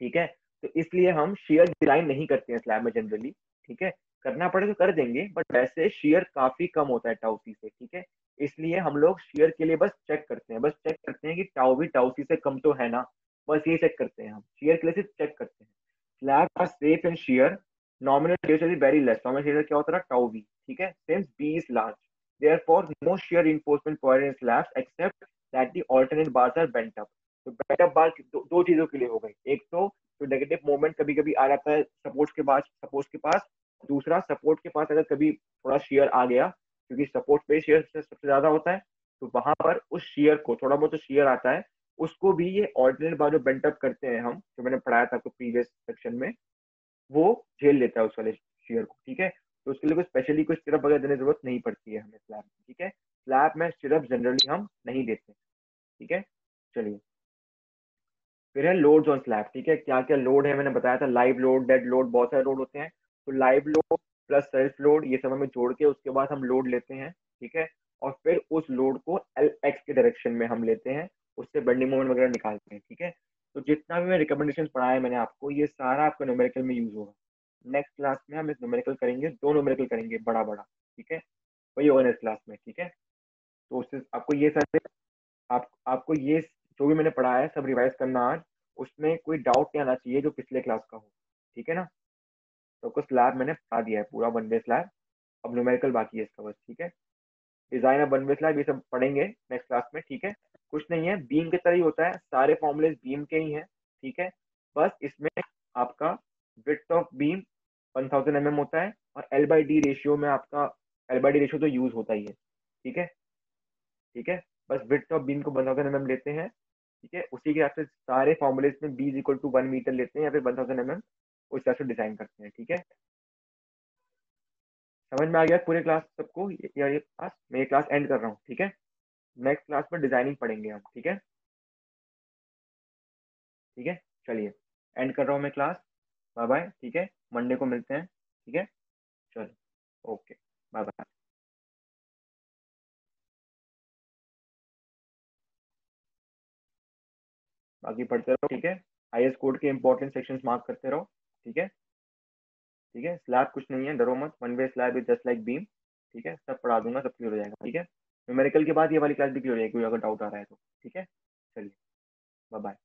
ठीक है, तो इसलिए हम शेयर डिजाइन नहीं करते हैं स्लैब में जनरली। ठीक है, करना पड़े तो कर देंगे, बट वैसे शेयर काफी कम होता है टाउ सी से। ठीक है, इसलिए हम लोग शेयर के लिए बस चेक करते हैं, बस चेक करते हैं कि टाउ भी टाउ सी से कम तो है ना, बस ये चेक करते हैं हम, शेयर के लिए सिर्फ चेक करते हैं। Slab are safe in shear, nominal shear is very less. Nominal shear क्या होता है? Tau B. ठीक है, since B is large, therefore no shear reinforcement provided in slabs except that the alternate bars are bent up। तो bent up बार दो चीजों के लिए हो गई, एक तो नेगेटिव मोमेंट कभी कभी आ जाता है सपोर्ट के पास। दूसरा, सपोर्ट के पास अगर कभी थोड़ा शेयर आ गया, क्योंकि सपोर्ट पे शेयर सबसे ज्यादा होता है, तो वहां पर उस शेयर को, थोड़ा बहुत शेयर आता है, उसको भी ये ऑल्टरनेट बार जो बेंट अप करते हैं हम, जो मैंने पढ़ाया था आपको प्रीवियस सेक्शन में, वो झेल लेता है उस वाले शेयर को। ठीक है, तो उसके लिए कोई स्पेशली कोई सिरप वगैरह देने की जरूरत नहीं पड़ती है हमें स्लैब में। ठीक है, स्लैब में सिरप जनरली हम नहीं देते। ठीक है, चलिए, फिर है लोड्स ऑन स्लैब। ठीक है, क्या क्या लोड है मैंने बताया था, लाइव लोड, डेड लोड, बहुत सारे लोड होते हैं। तो live load plus self load, ये सब हमें जोड़ के उसके बाद हम लोड लेते हैं। ठीक है, और फिर उस लोड को एल एक्स के डायरेक्शन में हम लेते हैं, उससे बेंडिंग मोमेंट वगैरह निकालते हैं। ठीक है, तो जितना भी मैं रिकमेंडेशन पढ़ाया है मैंने आपको, ये सारा आपका न्यूमेरिकल में यूज होगा। नेक्स्ट क्लास में हम एक न्यूमेरिकल करेंगे, दो न्यूमेरिकल करेंगे बड़ा बड़ा। ठीक है, वही होगा नेक्स्ट क्लास में। ठीक है, तो उससे आपको ये सारे, आपको ये जो भी मैंने पढ़ा है सब रिवाइज करना आज, उसमें कोई डाउट नहीं आना चाहिए जो पिछले क्लास का हो। ठीक है ना, तो आपको स्लैब मैंने पढ़ा दिया है पूरा, वन वे स्लैब। अब न्यूमेरिकल बाकी है इसका बस। ठीक है, design of one way slab ये सब पढ़ेंगे नेक्स्ट क्लास में। ठीक है, कुछ नहीं है, बीम की तरह ही होता है, सारे फॉर्मूले बीम के ही हैं। ठीक है, बस इसमें आपका विड्थ ऑफ बीम 1000 mm होता है, और एल बाई डी रेशियो में आपका, एल बाई डी रेशियो तो यूज होता ही है। ठीक है, ठीक है, बस विड्थ ऑफ बीम को 1000 mm लेते हैं। ठीक है, उसी के हिसाब से सारे फॉर्मूले में B is equal to 1 metre लेते हैं या फिर 1000 mm, उस हिसाब से डिजाइन करते हैं। ठीक है, समझ में आ गया पूरे क्लास सबको? या ये क्लास, मैं ये क्लास एंड कर रहा हूँ। ठीक है, नेक्स्ट क्लास में डिजाइनिंग पढ़ेंगे हम। ठीक है, ठीक है, चलिए, एंड कर रहा हूँ मैं क्लास। Bye bye. ठीक है, मंडे को मिलते हैं। ठीक है, चलो, ओके, बाय बाय। बाकी पढ़ते रहो। ठीक है, आईएस कोड के इंपॉर्टेंट सेक्शंस मार्क करते रहो। ठीक है, ठीक है, स्लैब कुछ नहीं है, डरो मत, one way slab is just like beam. ठीक है, सब पढ़ा दूंगा, सब क्लियर हो जाएगा। ठीक है, न्यूमेरिकल के बाद ये वाली क्लास भी क्लियर हो जाएगी, कोई अगर डाउट आ रहा है तो। ठीक है, चलिए, बाय बाय।